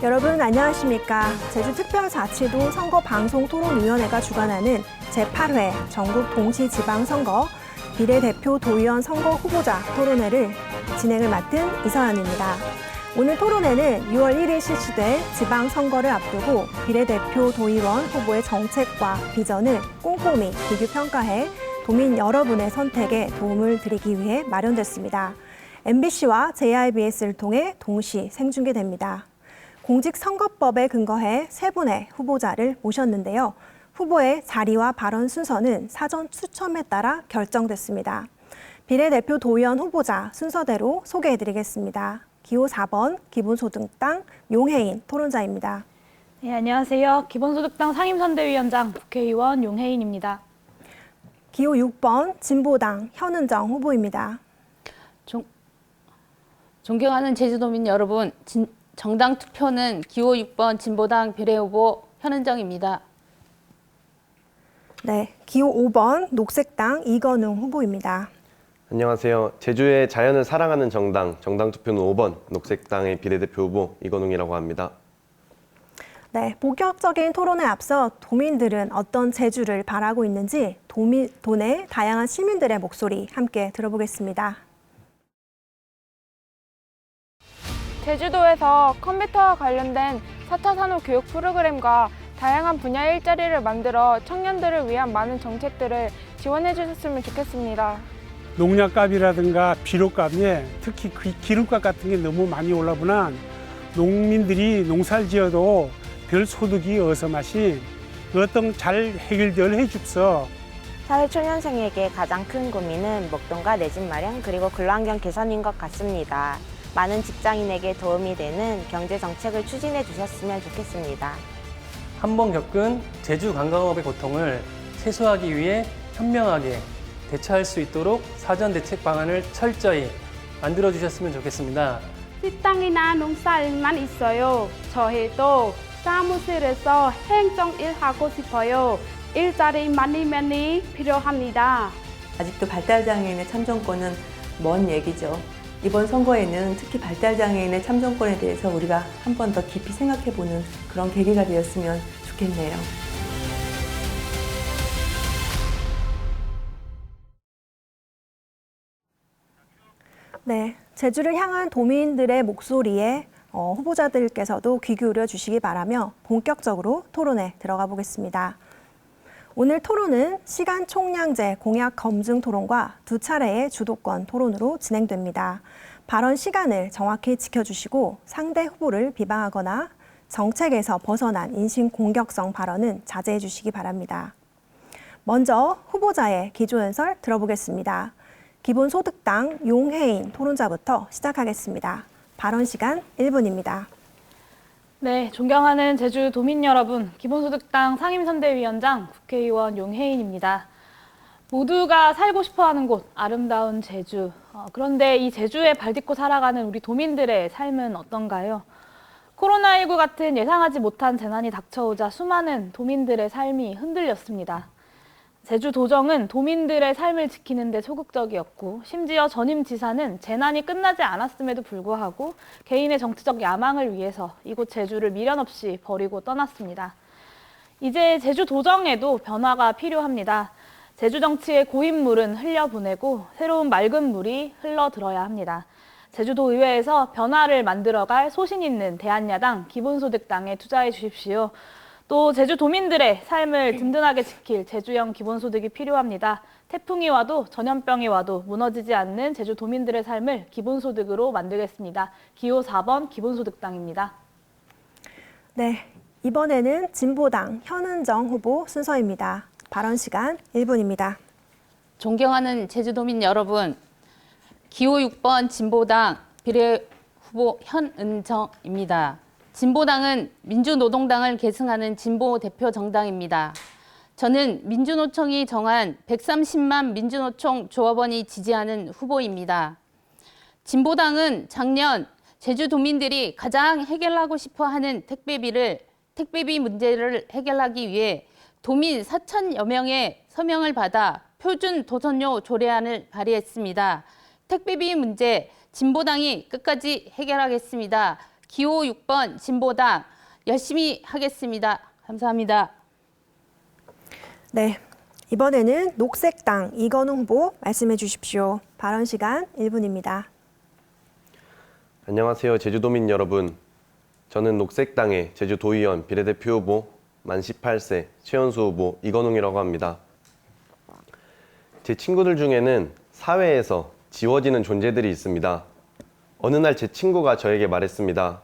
여러분 안녕하십니까? 제주특별자치도 선거방송토론위원회가 주관하는 제8회 전국 동시지방선거 비례대표 도의원 선거 후보자 토론회를 진행을 맡은 이서연입니다. 오늘 토론회는 6월 1일 실시될 지방선거를 앞두고 비례대표 도의원 후보의 정책과 비전을 꼼꼼히 비교평가해 도민 여러분의 선택에 도움을 드리기 위해 마련됐습니다. MBC와 JIBS를 통해 동시 생중계됩니다. 공직선거법에 근거해 세 분의 후보자를 모셨는데요. 후보의 자리와 발언 순서는 사전 추첨에 따라 결정됐습니다. 비례대표 도의원 후보자 순서대로 소개해드리겠습니다. 기호 4번 기본소득당 용혜인 토론자입니다. 네, 안녕하세요. 기본소득당 상임선대위원장 국회의원 용혜인입니다. 기호 6번 진보당 현은정 후보입니다. 존경하는 제주도민 여러분, 정당 투표는 기호 6번 진보당 비례후보 현은정입니다. 네, 기호 5번 녹색당 이건웅 후보입니다. 안녕하세요. 제주의 자연을 사랑하는 정당 투표는 5번 녹색당의 비례대표 후보 이건웅이라고 합니다. 네, 본격적인 토론에 앞서 도민들은 어떤 제주를 바라고 있는지 도내 다양한 시민들의 목소리 함께 들어보겠습니다. 제주도에서 컴퓨터와 관련된 4차 산업 교육 프로그램과 다양한 분야 일자리를 만들어 청년들을 위한 많은 정책들을 지원해 주셨으면 좋겠습니다. 농약값이라든가 비료값에 특히 기름값 같은 게 너무 많이 올라보나 농민들이 농사를 지어도 별 소득이 어서 맛이 어떤 잘 해결될 해줍서 사회초년생에게 가장 큰 고민은 목돈과 내 집 마련 그리고 근로환경 개선인 것 같습니다. 많은 직장인에게 도움이 되는 경제정책을 추진해 주셨으면 좋겠습니다. 한번 겪은 제주 관광업의 고통을 최소화하기 위해 현명하게 대처할 수 있도록 사전 대책 방안을 철저히 만들어 주셨으면 좋겠습니다. 식당이나 농사일만 있어요. 저희도 사무실에서 행정일 하고 싶어요. 일자리 많이 필요합니다. 아직도 발달장애인의 참정권은 먼 얘기죠. 이번 선거에는 특히 발달장애인의 참정권에 대해서 우리가 한 번 더 깊이 생각해보는 그런 계기가 되었으면 좋겠네요. 네, 제주를 향한 도민들의 목소리에 후보자들께서도 귀 기울여 주시기 바라며 본격적으로 토론에 들어가 보겠습니다. 오늘 토론은 시간 총량제 공약 검증 토론과 두 차례의 주도권 토론으로 진행됩니다. 발언 시간을 정확히 지켜주시고 상대 후보를 비방하거나 정책에서 벗어난 인신 공격성 발언은 자제해 주시기 바랍니다. 먼저 후보자의 기조연설 들어보겠습니다. 기본소득당 용혜인 토론자부터 시작하겠습니다. 발언 시간 1분입니다. 네, 존경하는 제주 도민 여러분, 기본소득당 상임선대위원장 국회의원 용혜인입니다. 모두가 살고 싶어하는 곳, 아름다운 제주. 그런데 이 제주에 발딛고 살아가는 우리 도민들의 삶은 어떤가요? 코로나19 같은 예상하지 못한 재난이 닥쳐오자 수많은 도민들의 삶이 흔들렸습니다. 제주도정은 도민들의 삶을 지키는 데 소극적이었고 심지어 전임지사는 재난이 끝나지 않았음에도 불구하고 개인의 정치적 야망을 위해서 이곳 제주를 미련 없이 버리고 떠났습니다. 이제 제주도정에도 변화가 필요합니다. 제주 정치의 고인물은 흘려보내고 새로운 맑은 물이 흘러들어야 합니다. 제주도 의회에서 변화를 만들어갈 소신 있는 대한야당 기본소득당에 투자해 주십시오. 또 제주 도민들의 삶을 든든하게 지킬 제주형 기본소득이 필요합니다. 태풍이 와도 전염병이 와도 무너지지 않는 제주 도민들의 삶을 기본소득으로 만들겠습니다. 기호 4번 기본소득당입니다. 네, 이번에는 진보당 현은정 후보 순서입니다. 발언 시간 1분입니다. 존경하는 제주도민 여러분, 기호 6번 진보당 비례후보 현은정입니다. 진보당은 민주노동당을 계승하는 진보 대표 정당입니다. 저는 민주노총이 정한 130만 민주노총 조합원이 지지하는 후보입니다. 진보당은 작년 제주도민들이 가장 해결하고 싶어하는 택배비 문제를 해결하기 위해 도민 4천여 명의 서명을 받아 표준 도선료 조례안을 발의했습니다. 택배비 문제 진보당이 끝까지 해결하겠습니다. 기호 6번 진보당 열심히 하겠습니다. 감사합니다. 네, 이번에는 녹색당 이건우 후보 말씀해 주십시오. 발언 시간 1분입니다. 안녕하세요, 제주도민 여러분. 저는 녹색당의 제주도의원 비례대표 후보 만 18세 최연수 후보 이건웅이라고 합니다. 제 친구들 중에는 사회에서 지워지는 존재들이 있습니다. 어느 날 제 친구가 저에게 말했습니다.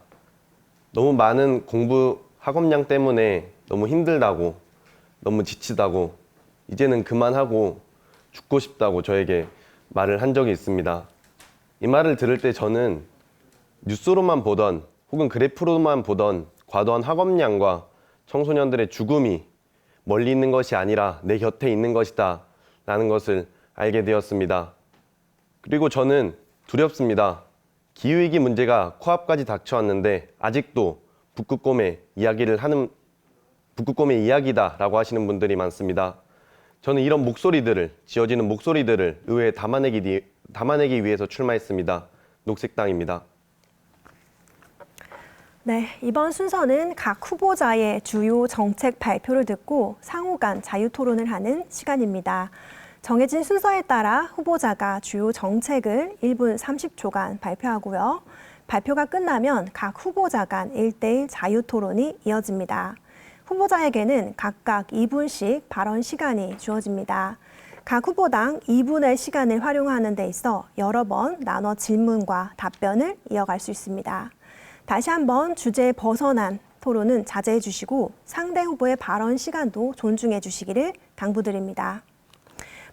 너무 많은 공부 학업량 때문에 너무 힘들다고, 너무 지치다고, 이제는 그만하고 죽고 싶다고 저에게 말을 한 적이 있습니다. 이 말을 들을 때 저는 뉴스로만 보던 혹은 그래프로만 보던 과도한 학업량과 청소년들의 죽음이 멀리 있는 것이 아니라 내 곁에 있는 것이다 라는 것을 알게 되었습니다. 그리고 저는 두렵습니다. 기후위기 문제가 코앞까지 닥쳐왔는데 아직도 북극곰의 이야기다 라고 하시는 분들이 많습니다. 저는 이런 목소리들을, 지어지는 목소리들을 의회에 담아내기 위해서 출마했습니다. 녹색당입니다. 네, 이번 순서는 각 후보자의 주요 정책 발표를 듣고 상호 간 자유 토론을 하는 시간입니다. 정해진 순서에 따라 후보자가 주요 정책을 1분 30초간 발표하고요. 발표가 끝나면 각 후보자 간 1대1 자유 토론이 이어집니다. 후보자에게는 각각 2분씩 발언 시간이 주어집니다. 각 후보당 2분의 시간을 활용하는 데 있어 여러 번 나눠 질문과 답변을 이어갈 수 있습니다. 다시 한번 주제에 벗어난 토론은 자제해 주시고 상대 후보의 발언 시간도 존중해 주시기를 당부드립니다.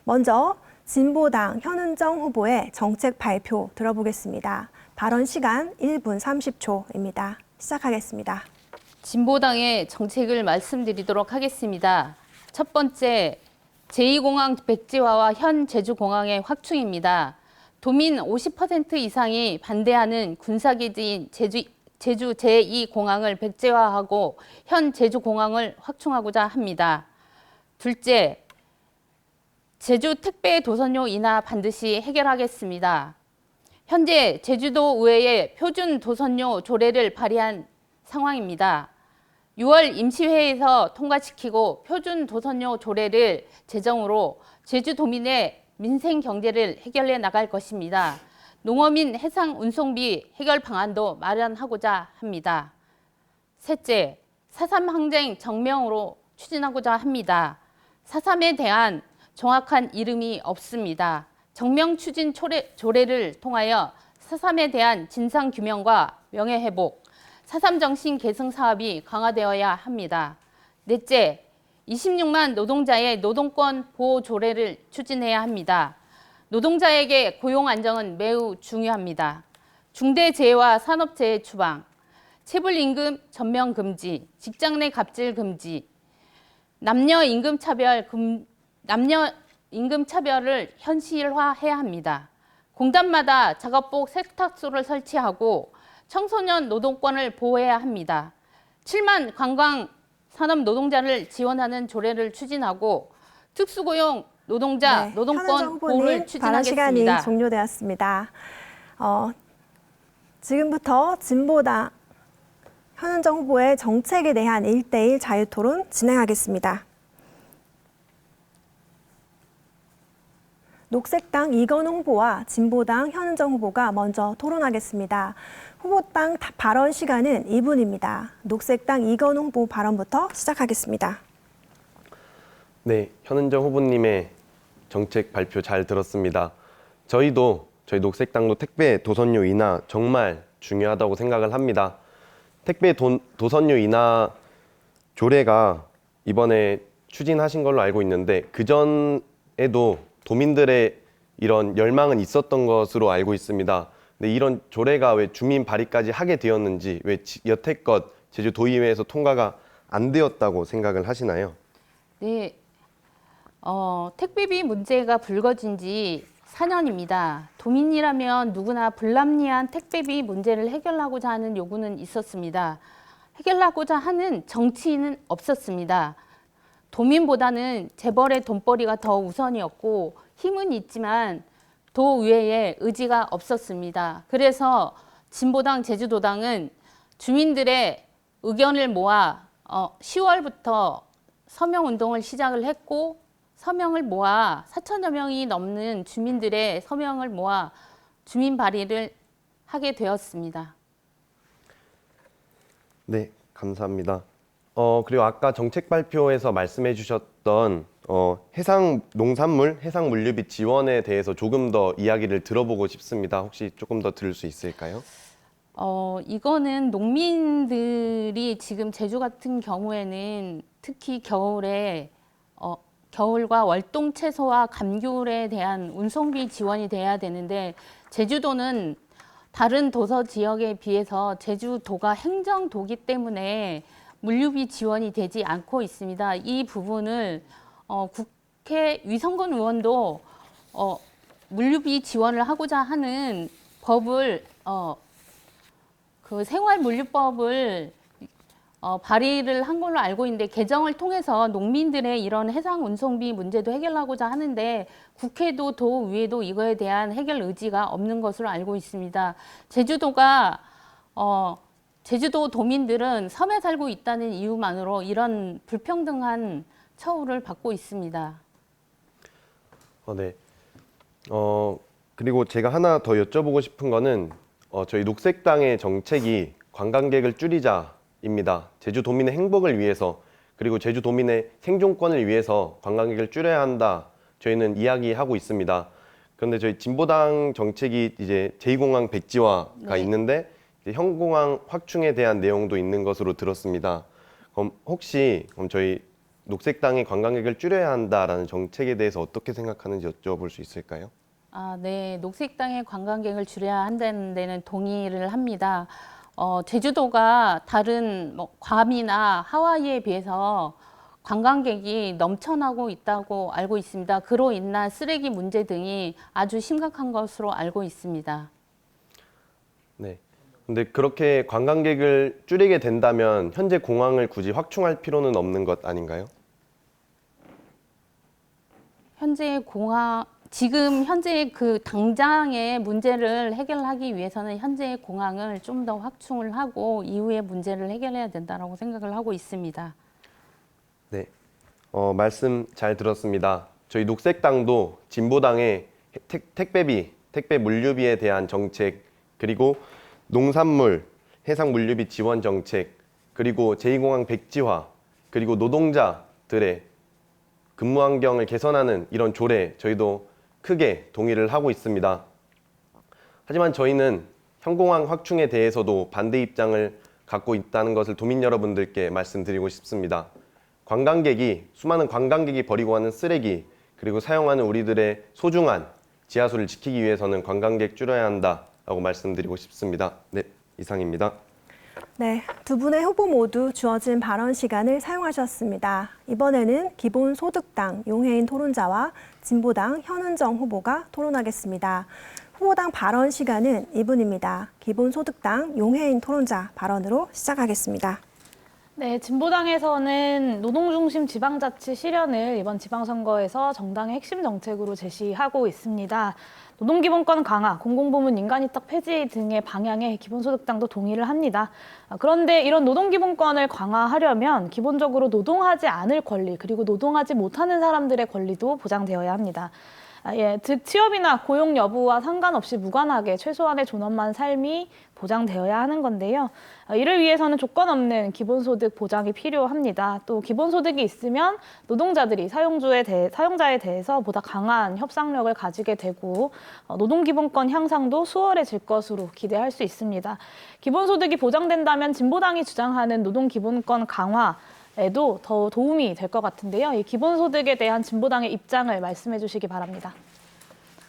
먼저 진보당 현은정 후보의 정책 발표 들어보겠습니다. 발언 시간 1분 30초입니다. 시작하겠습니다. 진보당의 정책을 말씀드리도록 하겠습니다. 첫 번째, 제2공항 백지화와 현 제주공항의 확충입니다. 도민 50% 이상이 반대하는 군사기지인 제주 제2공항을 백지화하고 현 제주공항을 확충하고자 합니다. 둘째, 제주 택배 도선료 인하 반드시 해결하겠습니다. 현재 제주도 의회에 표준 도선료 조례를 발의한 상황입니다. 6월 임시회에서 통과시키고 표준 도선료 조례를 제정으로 제주도민의 민생 경제를 해결해 나갈 것입니다. 농어민 해상 운송비 해결 방안도 마련하고자 합니다. 셋째, 4.3 항쟁 정명으로 추진하고자 합니다. 4.3에 대한 정확한 이름이 없습니다. 정명 추진 조례를 통하여 4.3에 대한 진상규명과 명예회복, 4.3 정신 계승 사업이 강화되어야 합니다. 넷째, 26만 노동자의 노동권 보호 조례를 추진해야 합니다. 노동자에게 고용 안정은 매우 중요합니다. 중대재해와 산업재해 추방, 체불임금 전면 금지, 직장 내 갑질 금지, 남녀 임금 차별을 현실화해야 합니다. 공단마다 작업복 세탁소를 설치하고 청소년 노동권을 보호해야 합니다. 7만 관광 산업 노동자를 지원하는 조례를 추진하고 특수고용 노동자 노동권 보호를 발언 시간이 추진하겠습니다. 종료되었습니다. 지금부터 진보당 현은정 후보의 정책에 대한 1대1 자유토론 진행하겠습니다. 녹색당 이건우 후보와 진보당 현은정 후보가 먼저 토론하겠습니다. 후보당 발언 시간은 2분입니다. 녹색당 이건우 후보 발언부터 시작하겠습니다. 네, 현은정 후보님의 정책 발표 잘 들었습니다. 저희 녹색당도 택배 도선료 인하 정말 중요하다고 생각을 합니다. 택배 도선료 인하 조례가 이번에 추진하신 걸로 알고 있는데 그전에도 도민들의 이런 열망은 있었던 것으로 알고 있습니다. 근데 이런 조례가 왜 주민 발의까지 하게 되었는지, 왜 여태껏 제주도의회에서 통과가 안 되었다고 생각을 하시나요? 네, 택배비 문제가 불거진 지 4년입니다. 도민이라면 누구나 불합리한 택배비 문제를 해결하고자 하는 요구는 있었습니다. 해결하고자 하는 정치인은 없었습니다. 도민보다는 재벌의 돈벌이가 더 우선이었고 힘은 있지만 도의회에 의지가 없었습니다. 그래서 진보당 제주도당은 주민들의 의견을 모아 10월부터 서명 운동을 시작을 했고 서명을 모아 4천여 명이 넘는 주민들의 서명을 모아 주민 발의를 하게 되었습니다. 네, 감사합니다. 그리고 아까 정책 발표에서 말씀해 주셨던 해상 농산물, 해상 물류비 지원에 대해서 조금 더 이야기를 들어보고 싶습니다. 혹시 조금 더 들을 수 있을까요? 이거는 농민들이 지금 제주 같은 경우에는 특히 겨울에 겨울과 월동 채소와 감귤에 대한 운송비 지원이 돼야 되는데 제주도는 다른 도서 지역에 비해서 제주도가 행정도기 때문에 물류비 지원이 되지 않고 있습니다. 이 부분을 국회 위성군 의원도 물류비 지원을 하고자 하는 법을 그 생활물류법을 발의를 한 걸로 알고 있는데 개정을 통해서 농민들의 이런 해상 운송비 문제도 해결하고자 하는데 국회도 도의회도 이거에 대한 해결 의지가 없는 것으로 알고 있습니다. 제주도 도민들은 섬에 살고 있다는 이유만으로 이런 불평등한 처우를 받고 있습니다. 네. 그리고 제가 하나 더 여쭤보고 싶은 거는 저희 녹색당의 정책이 관광객을 줄이자입니다. 제주도민의 행복을 위해서 그리고 제주도민의 생존권을 위해서 관광객을 줄여야 한다. 저희는 이야기하고 있습니다. 그런데 저희 진보당 정책이 이제 제2공항 백지화가 있는데 이제 현공항 확충에 대한 내용도 있는 것으로 들었습니다. 그럼 혹시 저희 녹색당이 관광객을 줄여야 한다라는 정책에 대해서 어떻게 생각하는지 여쭤볼 수 있을까요? 네. 녹색당의 관광객을 줄여야 한다는 데는 동의를 합니다. 제주도가 다른 괌이나 하와이에 비해서 관광객이 넘쳐나고 있다고 알고 있습니다. 그로 인한 쓰레기 문제 등이 아주 심각한 것으로 알고 있습니다. 네. 근데 그렇게 관광객을 줄이게 된다면 현재 공항을 굳이 확충할 필요는 없는 것 아닌가요? 지금 현재 그 당장의 문제를 해결하기 위해서는 현재의 공항을 좀 더 확충을 하고 이후의 문제를 해결해야 된다고 생각을 하고 있습니다. 네, 말씀 잘 들었습니다. 저희 녹색당도 진보당의 택배비, 택배 물류비에 대한 정책, 그리고 농산물, 해상 물류비 지원 정책, 그리고 제2공항 백지화, 그리고 노동자들의 근무 환경을 개선하는 이런 조례 저희도 크게 동의를 하고 있습니다. 하지만 저희는 현공항 확충에 대해서도 반대 입장을 갖고 있다는 것을 도민 여러분들께 말씀드리고 싶습니다. 수많은 관광객이 버리고 가는 쓰레기, 그리고 사용하는 우리들의 소중한 지하수를 지키기 위해서는 관광객 줄여야 한다라고 말씀드리고 싶습니다. 네, 이상입니다. 네, 두 분의 후보 모두 주어진 발언 시간을 사용하셨습니다. 이번에는 기본소득당 용혜인 토론자와 진보당 현은정 후보가 토론하겠습니다. 후보당 발언 시간은 2분입니다. 기본소득당 용혜인 토론자 발언으로 시작하겠습니다. 네, 진보당에서는 노동중심 지방자치 실현을 이번 지방선거에서 정당의 핵심 정책으로 제시하고 있습니다. 노동기본권 강화, 공공부문 인간위탁 폐지 등의 방향에 기본소득당도 동의를 합니다. 그런데 이런 노동기본권을 강화하려면 기본적으로 노동하지 않을 권리, 그리고 노동하지 못하는 사람들의 권리도 보장되어야 합니다. 즉 취업이나 고용 여부와 상관없이 무관하게 최소한의 존엄한 삶이 보장되어야 하는 건데요. 이를 위해서는 조건 없는 기본소득 보장이 필요합니다. 또 기본소득이 있으면 노동자들이 사용자에 대해서 보다 강한 협상력을 가지게 되고 노동기본권 향상도 수월해질 것으로 기대할 수 있습니다. 기본소득이 보장된다면 진보당이 주장하는 노동기본권 강화 에도 더 도움이 될 것 같은데요. 이 기본소득에 대한 진보당의 입장을 말씀해 주시기 바랍니다.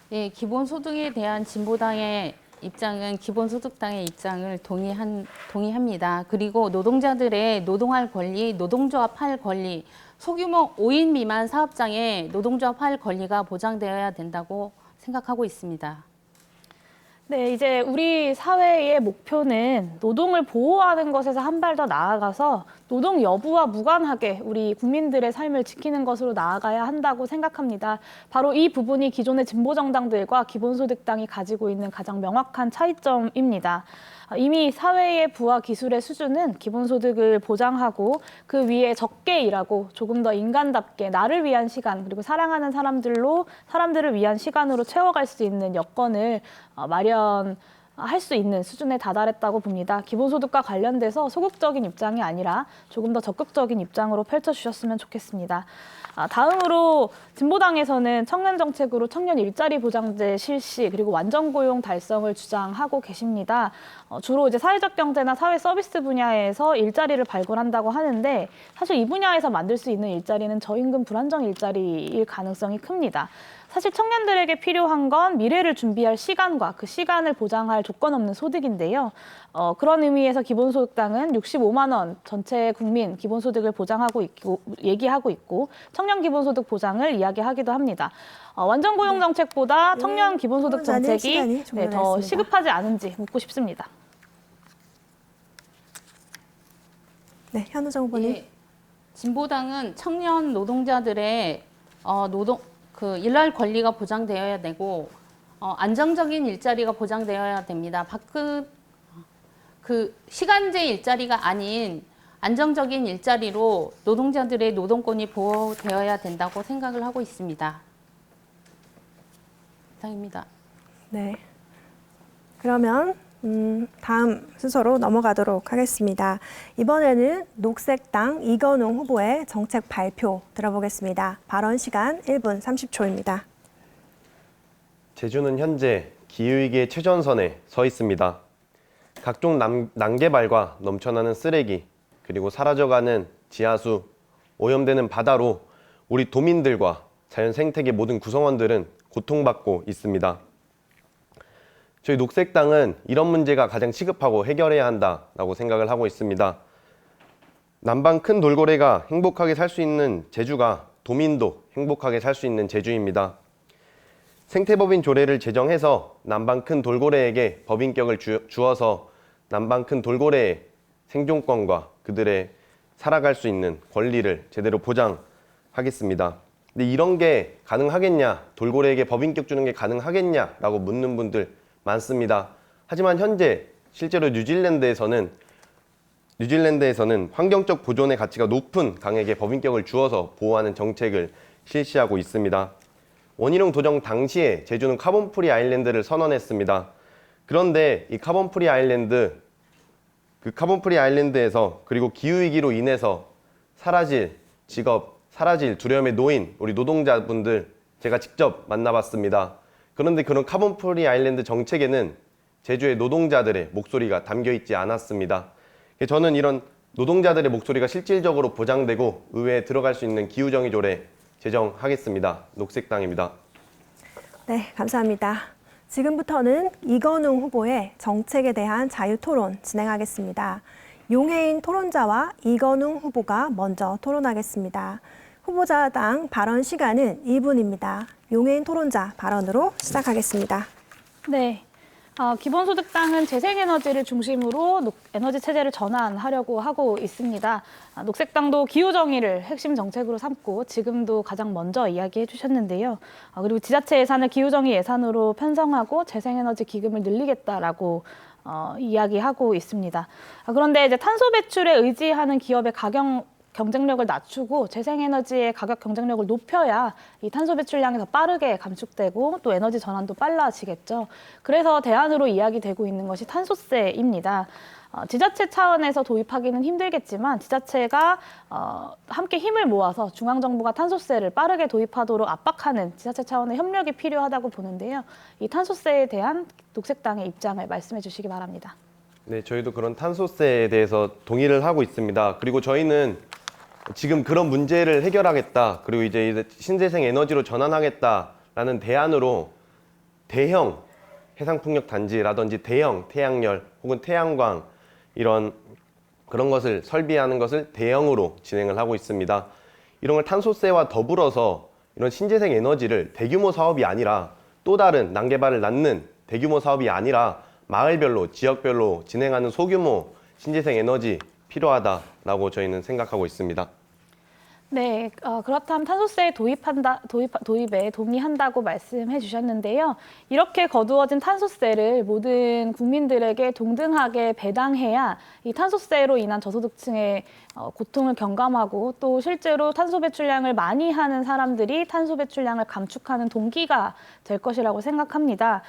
네, 기본소득에 대한 진보당의 입장은 기본소득당의 입장을 동의합니다. 그리고 노동자들의 노동할 권리, 노동조합 할 권리, 소규모 5인 미만 사업장에 노동조합 할 권리가 보장되어야 된다고 생각하고 있습니다. 네, 이제 우리 사회의 목표는 노동을 보호하는 것에서 한 발 더 나아가서 노동 여부와 무관하게 우리 국민들의 삶을 지키는 것으로 나아가야 한다고 생각합니다. 바로 이 부분이 기존의 진보정당들과 기본소득당이 가지고 있는 가장 명확한 차이점입니다. 이미 사회의 부와 기술의 수준은 기본소득을 보장하고 그 위에 적게 일하고 조금 더 인간답게 나를 위한 시간 그리고 사랑하는 사람들을 위한 시간으로 채워갈 수 있는 여건을 마련할 수 있는 수준에 다다랐다고 봅니다. 기본소득과 관련돼서 소극적인 입장이 아니라 조금 더 적극적인 입장으로 펼쳐주셨으면 좋겠습니다. 다음으로 진보당에서는 청년 정책으로 청년 일자리 보장제 실시 그리고 완전 고용 달성을 주장하고 계십니다. 주로 이제 사회적 경제나 사회 서비스 분야에서 일자리를 발굴한다고 하는데 사실 이 분야에서 만들 수 있는 일자리는 저임금 불안정 일자리일 가능성이 큽니다. 사실 청년들에게 필요한 건 미래를 준비할 시간과 그 시간을 보장할 조건 없는 소득인데요. 그런 의미에서 기본소득당은 65만 원 전체 국민 기본소득을 얘기하고 있고 청년 기본소득 보장을 이야기하기도 합니다. 완전 고용 정책보다 청년 기본소득 정책이 더 시급하지 않은지 묻고 싶습니다. 네, 현우정 후보님. 예, 진보당은 청년 노동자들의 일할 권리가 보장되어야 되고 안정적인 일자리가 보장되어야 됩니다. 그 시간제 일자리가 아닌 안정적인 일자리로 노동자들의 노동권이 보호되어야 된다고 생각을 하고 있습니다. 이상입니다. 네. 그러면 다음 순서로 넘어가도록 하겠습니다. 이번에는 녹색당 이건웅 후보의 정책 발표 들어보겠습니다. 발언 시간 1분 30초입니다. 제주는 현재 기후위기의 최전선에 서 있습니다. 각종 난개발과 넘쳐나는 쓰레기, 그리고 사라져가는 지하수, 오염되는 바다로 우리 도민들과 자연 생태계 모든 구성원들은 고통받고 있습니다. 저희 녹색당은 이런 문제가 가장 시급하고 해결해야 한다라고 생각을 하고 있습니다. 남방 큰 돌고래가 행복하게 살 수 있는 제주가 도민도 행복하게 살 수 있는 제주입니다. 생태법인 조례를 제정해서 남방 큰 돌고래에게 법인격을 주어서 남방 큰 돌고래의 생존권과 그들의 살아갈 수 있는 권리를 제대로 보장하겠습니다. 근데 이런 게 가능하겠냐, 돌고래에게 법인격 주는 게 가능하겠냐라고 묻는 분들 많습니다. 하지만 현재 실제로 뉴질랜드에서는 환경적 보존의 가치가 높은 강에게 법인격을 주어서 보호하는 정책을 실시하고 있습니다. 원희룡 도정 당시에 제주는 카본 프리 아일랜드를 선언했습니다. 그런데 이 카본 프리 아일랜드에서 그리고 기후위기로 인해서 사라질 직업, 사라질 두려움에 놓인 우리 노동자분들 제가 직접 만나봤습니다. 그런데 그런 카본 프리 아일랜드 정책에는 제주의 노동자들의 목소리가 담겨 있지 않았습니다. 저는 이런 노동자들의 목소리가 실질적으로 보장되고 의회에 들어갈 수 있는 기후정의 조례 제정하겠습니다. 녹색당입니다. 네, 감사합니다. 지금부터는 이건웅 후보의 정책에 대한 자유토론 진행하겠습니다. 용해인 토론자와 이건웅 후보가 먼저 토론하겠습니다. 후보자당 발언 시간은 2분입니다. 용해인 토론자 발언으로 시작하겠습니다. 네. 기본소득당은 재생에너지를 중심으로 에너지 체제를 전환하려고 하고 있습니다. 녹색당도 기후정의를 핵심 정책으로 삼고 지금도 가장 먼저 이야기해 주셨는데요. 그리고 지자체 예산을 기후정의 예산으로 편성하고 재생에너지 기금을 늘리겠다라고 이야기하고 있습니다. 그런데 이제 탄소 배출에 의지하는 기업의 경쟁력을 낮추고 재생에너지의 가격 경쟁력을 높여야 이 탄소 배출량이 더 빠르게 감축되고 또 에너지 전환도 빨라지겠죠. 그래서 대안으로 이야기되고 있는 것이 탄소세입니다. 지자체 차원에서 도입하기는 힘들겠지만 지자체가 함께 힘을 모아서 중앙정부가 탄소세를 빠르게 도입하도록 압박하는 지자체 차원의 협력이 필요하다고 보는데요. 이 탄소세에 대한 녹색당의 입장을 말씀해 주시기 바랍니다. 네, 저희도 그런 탄소세에 대해서 동의를 하고 있습니다. 그리고 저희는 지금 그런 문제를 해결하겠다, 그리고 이제 신재생 에너지로 전환하겠다라는 대안으로 대형 해상풍력 단지라든지 대형 태양열 혹은 태양광 그런 것을 설비하는 것을 대형으로 진행을 하고 있습니다. 이런 걸 탄소세와 더불어서 이런 신재생 에너지를 대규모 사업이 아니라 또 다른 난개발을 낳는 대규모 사업이 아니라 마을별로, 지역별로 진행하는 소규모 신재생 에너지 필요하다라고 저희는 생각하고 있습니다. 네, 그렇다면 탄소세 도입에 동의한다고 말씀해 주셨는데요. 이렇게 거두어진 탄소세를 모든 국민들에게 동등하게 배당해야 이 탄소세로 인한 저소득층의 고통을 경감하고 또 실제로 탄소 배출량을 많이 하는 사람들이 탄소 배출량을 감축하는 동기가 될 것이라고 생각합니다.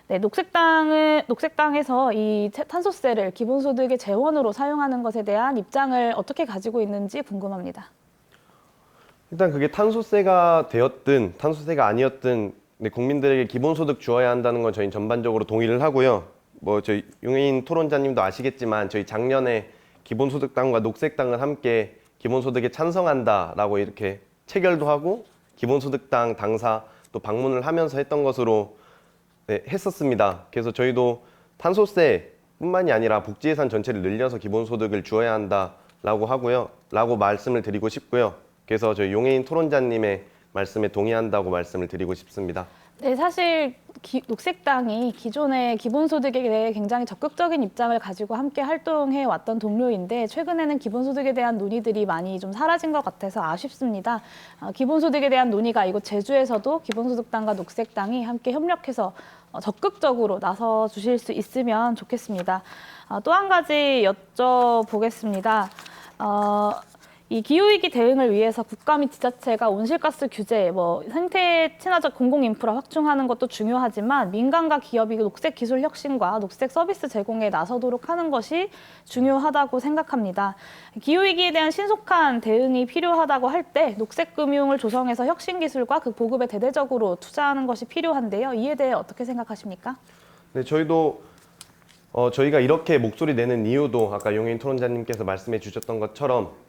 네, 녹색당에서 이 탄소세를 기본소득의 재원으로 사용하는 것에 대한 입장을 어떻게 가지고 있는지 궁금합니다. 일단 그게 탄소세가 되었든 탄소세가 아니었든 국민들에게 기본소득 주어야 한다는 건 저희는 전반적으로 동의를 하고요. 뭐 저희 용해인 토론자님도 아시겠지만 저희 작년에 기본소득당과 녹색당을 함께 기본소득에 찬성한다라고 이렇게 체결도 하고 기본소득당 당사 또 방문을 하면서 했던 것으로 했었습니다. 그래서 저희도 탄소세뿐만이 아니라 복지예산 전체를 늘려서 기본소득을 주어야 한다라고 하고요. 라고 말씀을 드리고 싶고요. 그래서 저희 용해인 토론자님의 말씀에 동의한다고 말씀을 드리고 싶습니다. 네, 사실 녹색당이 기존의 기본소득에 대해 굉장히 적극적인 입장을 가지고 함께 활동해 왔던 동료인데 최근에는 기본소득에 대한 논의들이 많이 좀 사라진 것 같아서 아쉽습니다. 기본소득에 대한 논의가 이곳 제주에서도 기본소득당과 녹색당이 함께 협력해서 적극적으로 나서 주실 수 있으면 좋겠습니다. 또 한 가지 여쭤보겠습니다. 이 기후위기 대응을 위해서 국가 및 지자체가 온실가스 규제, 생태 친화적 공공인프라 확충하는 것도 중요하지만 민간과 기업이 녹색 기술 혁신과 녹색 서비스 제공에 나서도록 하는 것이 중요하다고 생각합니다. 기후위기에 대한 신속한 대응이 필요하다고 할 때 녹색 금융을 조성해서 혁신 기술과 그 보급에 대대적으로 투자하는 것이 필요한데요. 이에 대해 어떻게 생각하십니까? 네, 저희도 저희가 이렇게 목소리 내는 이유도 아까 용해인 토론자님께서 말씀해 주셨던 것처럼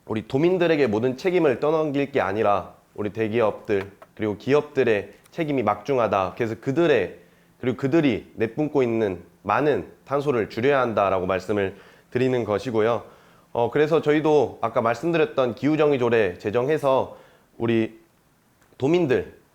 우리 도민들에게 모든 책임을 떠넘길 게 아니라 우리 대기업들 그리고 기업들의 책임이 막중하다. 그래서 그들이 내뿜고 있는 많은 탄소를 줄여야 한다라고 말씀을 드리는 것이고요. 그래서 저희도 아까 말씀드렸던 기후정의조례 제정해서 우리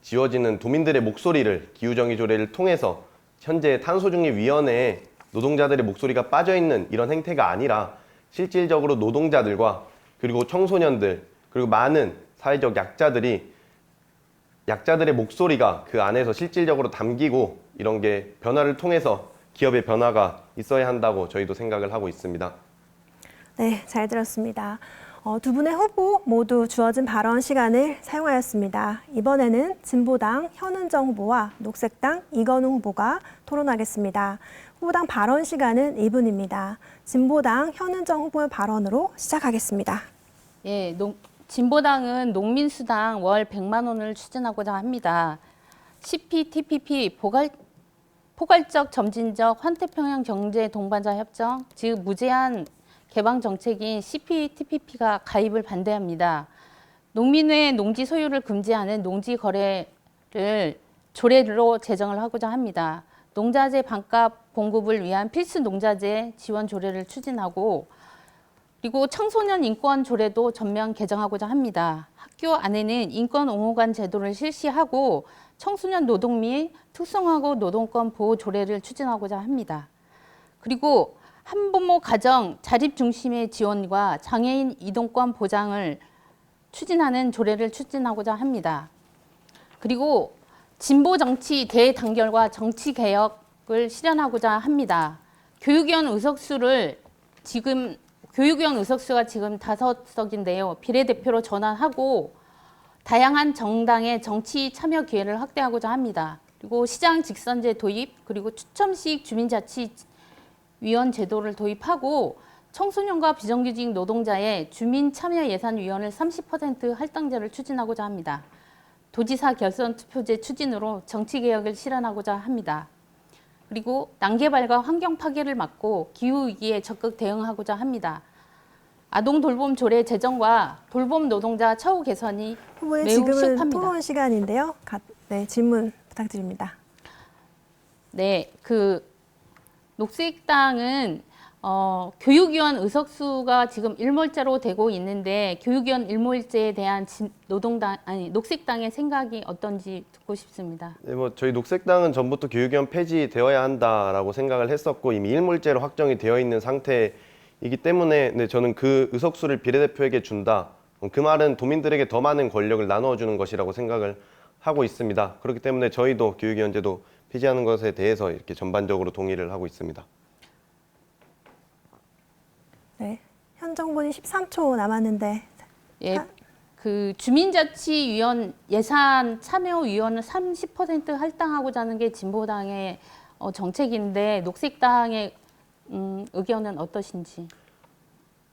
지워지는 도민들의 목소리를 기후정의조례를 통해서 현재 탄소중립위원회에 노동자들의 목소리가 빠져있는 이런 행태가 아니라 실질적으로 노동자들과 그리고 청소년들, 그리고 많은 사회적 약자들의 목소리가 그 안에서 실질적으로 담기고 이런 게 변화를 통해서 기업의 변화가 있어야 한다고 저희도 생각을 하고 있습니다. 네, 잘 들었습니다. 두 분의 후보 모두 주어진 발언 시간을 사용하였습니다. 이번에는 진보당 현은정 후보와 녹색당 이건웅 후보가 토론하겠습니다. 후보당 발언 시간은 2분입니다. 진보당 현은정 후보의 발언으로 시작하겠습니다. 예, 진보당은 농민수당 월 100만 원을 추진하고자 합니다. CPTPP 포괄적 점진적 환태평양 경제 동반자 협정, 즉 무제한 개방 정책인 CPTPP가 가입을 반대합니다. 농민의 농지 소유를 금지하는 농지 거래를 조례로 제정을 하고자 합니다. 농자재 반값 공급을 위한 필수 농자재 지원 조례를 추진하고 그리고 청소년 인권 조례도 전면 개정하고자 합니다. 학교 안에는 인권 옹호관 제도를 실시하고 청소년 노동 및 특성화고 노동권 보호 조례를 추진하고자 합니다. 그리고 한부모 가정 자립 중심의 지원과 장애인 이동권 보장을 추진하는 조례를 추진하고자 합니다. 그리고 진보 정치 대단결과 정치 개혁을 실현하고자 합니다. 교육위원 의석수가 지금 5석인데요. 비례대표로 전환하고 다양한 정당의 정치 참여 기회를 확대하고자 합니다. 그리고 시장 직선제 도입, 그리고 추첨식 주민자치위원 제도를 도입하고 청소년과 비정규직 노동자의 주민참여예산위원을 30% 할당제를 추진하고자 합니다. 도지사 결선 투표제 추진으로 정치개혁을 실현하고자 합니다. 그리고 난개발과 환경 파괴를 막고 기후위기에 적극 대응하고자 합니다. 아동 돌봄 조례 제정과 돌봄 노동자 처우 개선이 후보님, 매우 지금은 시급합니다. 토론 시간인데요. 질문 부탁드립니다. 네, 녹색당은 교육위원 의석수가 지금 일몰제로 되고 있는데 교육위원 일몰제에 대한 녹색당의 생각이 어떤지 듣고 싶습니다. 네, 저희 녹색당은 전부터 교육위원 폐지되어야 한다라고 생각을 했었고 이미 일몰제로 확정이 되어 있는 상태이기 때문에 저는 그 의석수를 비례대표에게 준다. 그 말은 도민들에게 더 많은 권력을 나누어주는 것이라고 생각을 하고 있습니다. 그렇기 때문에 저희도 교육위원제도 폐지하는 것에 대해서 이렇게 전반적으로 동의를 하고 있습니다. 네, 현 정부는 13초 남았는데 예, 그 주민자치위원 예산 참여위원을 30% 할당하고자 하는 게 진보당의 정책인데 녹색당의 의견은 어떠신지?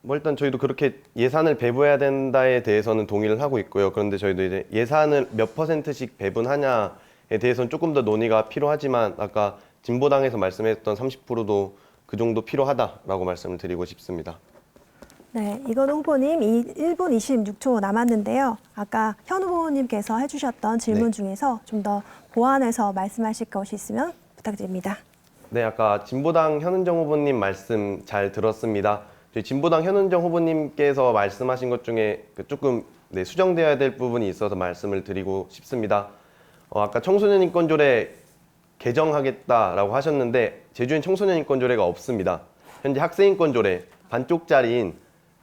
뭐 일단 저희도 그렇게 예산을 배분해야 된다에 대해서는 동의를 하고 있고요. 그런데 저희도 이제 예산을 몇 %씩 배분하냐에 대해서는 조금 더 논의가 필요하지만 아까 진보당에서 말씀했던 30%도 그 정도 필요하다라고 말씀을 드리고 싶습니다. 네, 이건우 후보님 1분 26초 남았는데요. 아까 현 후보님께서 해주셨던 질문 중에서 좀 더 보완해서 말씀하실 것이 있으면 부탁드립니다. 네, 아까 진보당 현은정 후보님 말씀 잘 들었습니다. 저희 진보당 현은정 후보님께서 말씀하신 것 중에 조금 수정되어야 될 부분이 있어서 말씀을 드리고 싶습니다. 아까 청소년 인권조례 개정하겠다라고 하셨는데 제주엔 청소년 인권조례가 없습니다. 현재 학생인권조례 반쪽짜리인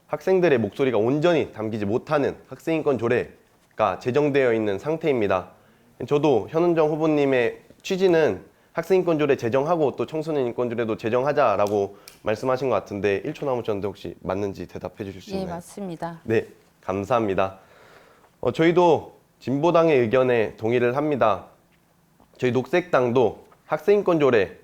학생들의 목소리가 온전히 담기지 못하는 학생인권조례가 제정되어 있는 상태입니다. 저도 현은정 후보님의 취지는 학생인권조례 제정하고 또 청소년인권조례도 제정하자라고 말씀하신 것 같은데 1초 남으셨는데 혹시 맞는지 대답해 주실 수 있나요? 예, 맞습니다. 네, 감사합니다. 저희도 진보당의 의견에 동의를 합니다. 저희 녹색당도 학생인권조례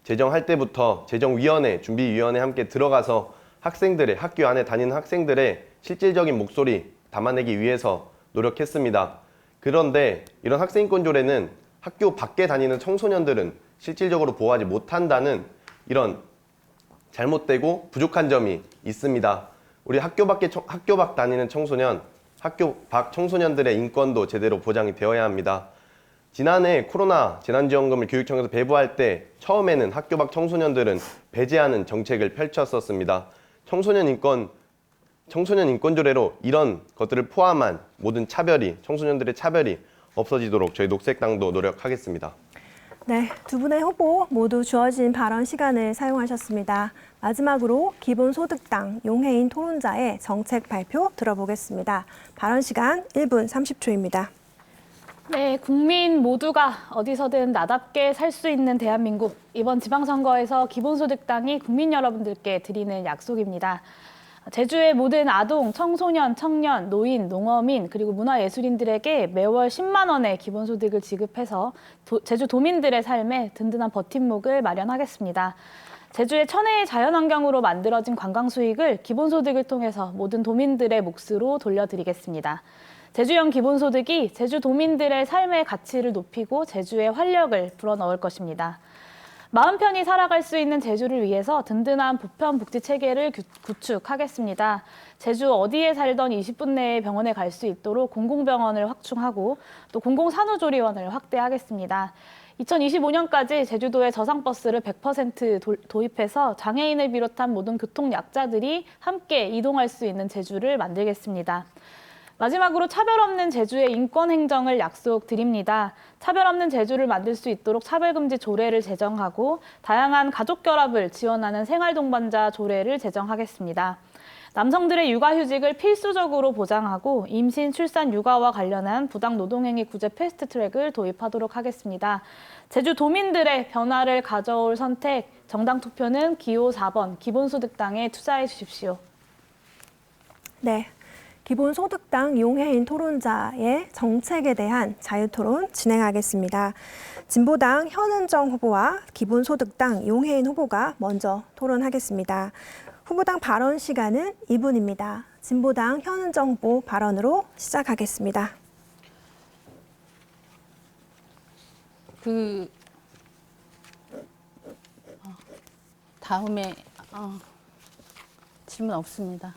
제정할 때부터 제정위원회, 준비위원회 함께 들어가서 학생들의 학교 안에 다니는 학생들의 실질적인 목소리 담아내기 위해서 노력했습니다. 그런데 이런 학생인권조례는 학교 밖에 다니는 청소년들은 실질적으로 보호하지 못한다는 이런 잘못되고 부족한 점이 있습니다. 우리 학교 밖 다니는 청소년, 학교 밖 청소년들의 인권도 제대로 보장이 되어야 합니다. 지난해 코로나 재난지원금을 교육청에서 배부할 때 처음에는 학교 밖 청소년들은 배제하는 정책을 펼쳤었습니다. 청소년 인권조례로 이런 것들을 포함한 모든 청소년들의 차별이 없어지도록 저희 녹색당도 노력하겠습니다. 네, 두 분의 후보 모두 주어진 발언 시간을 사용하셨습니다. 마지막으로 기본소득당 용해인 토론자의 정책 발표 들어보겠습니다. 발언 시간 1분 30초입니다. 네, 국민 모두가 어디서든 나답게 살 수 있는 대한민국. 이번 지방선거에서 기본소득당이 국민 여러분들께 드리는 약속입니다. 제주의 모든 아동, 청소년, 청년, 노인, 농어민, 그리고 문화예술인들에게 매월 10만 원의 기본소득을 지급해서 제주 도민들의 삶에 든든한 버팀목을 마련하겠습니다. 제주의 천혜의 자연환경으로 만들어진 관광 수익을 기본소득을 통해서 모든 도민들의 몫으로 돌려드리겠습니다. 제주형 기본소득이 제주 도민들의 삶의 가치를 높이고 제주의 활력을 불어넣을 것입니다. 마음 편히 살아갈 수 있는 제주를 위해서 든든한 보편복지 체계를 구축하겠습니다. 제주 어디에 살던 20분 내에 병원에 갈 수 있도록 공공병원을 확충하고 또 공공산후조리원을 확대하겠습니다. 2025년까지 제주도에 저상버스를 100% 도입해서 장애인을 비롯한 모든 교통약자들이 함께 이동할 수 있는 제주를 만들겠습니다. 마지막으로 차별 없는 제주의 인권 행정을 약속드립니다. 차별 없는 제주를 만들 수 있도록 차별금지 조례를 제정하고 다양한 가족 결합을 지원하는 생활동반자 조례를 제정하겠습니다. 남성들의 육아휴직을 필수적으로 보장하고 임신, 출산, 육아와 관련한 부당 노동행위 구제 패스트트랙을 도입하도록 하겠습니다. 제주 도민들의 변화를 가져올 선택, 정당 투표는 기호 4번 기본소득당에 투자해 주십시오. 네. 기본소득당 용해인 토론자의 정책에 대한 자유토론 진행하겠습니다. 진보당 현은정 후보와 기본소득당 용해인 후보가 먼저 토론하겠습니다. 후보당 발언 시간은 2분입니다. 진보당 현은정 후보 발언으로 시작하겠습니다. 다음에 질문 없습니다.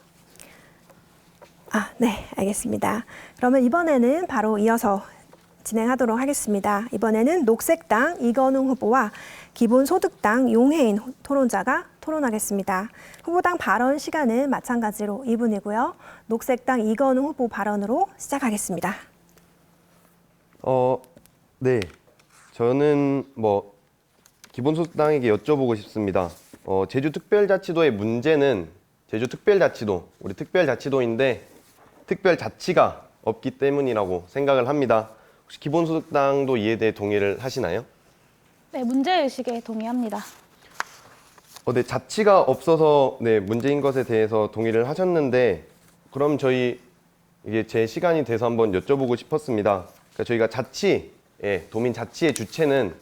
네, 알겠습니다. 그러면 이번에는 바로 이어서 진행하도록 하겠습니다. 이번에는 녹색당 이건웅 후보와 기본소득당 용해인 토론자가 토론하겠습니다. 후보당 발언 시간은 마찬가지로 2분이고요. 녹색당 이건웅 후보 발언으로 시작하겠습니다. 네. 저는 기본소득당에게 여쭤보고 싶습니다. 제주특별자치도의 문제는 제주특별자치도, 우리 특별자치도인데 특별 자치가 없기 때문이라고 생각을 합니다. 혹시 기본소득당도 이에 대해 동의를 하시나요? 네, 문제의식에 동의합니다. 네, 자치가 없어서 네, 문제인 것에 대해서 동의를 하셨는데 그럼 저희 이게 제 시간이 돼서 한번 여쭤보고 싶었습니다. 그러니까 저희가 자치, 도민 자치의 주체는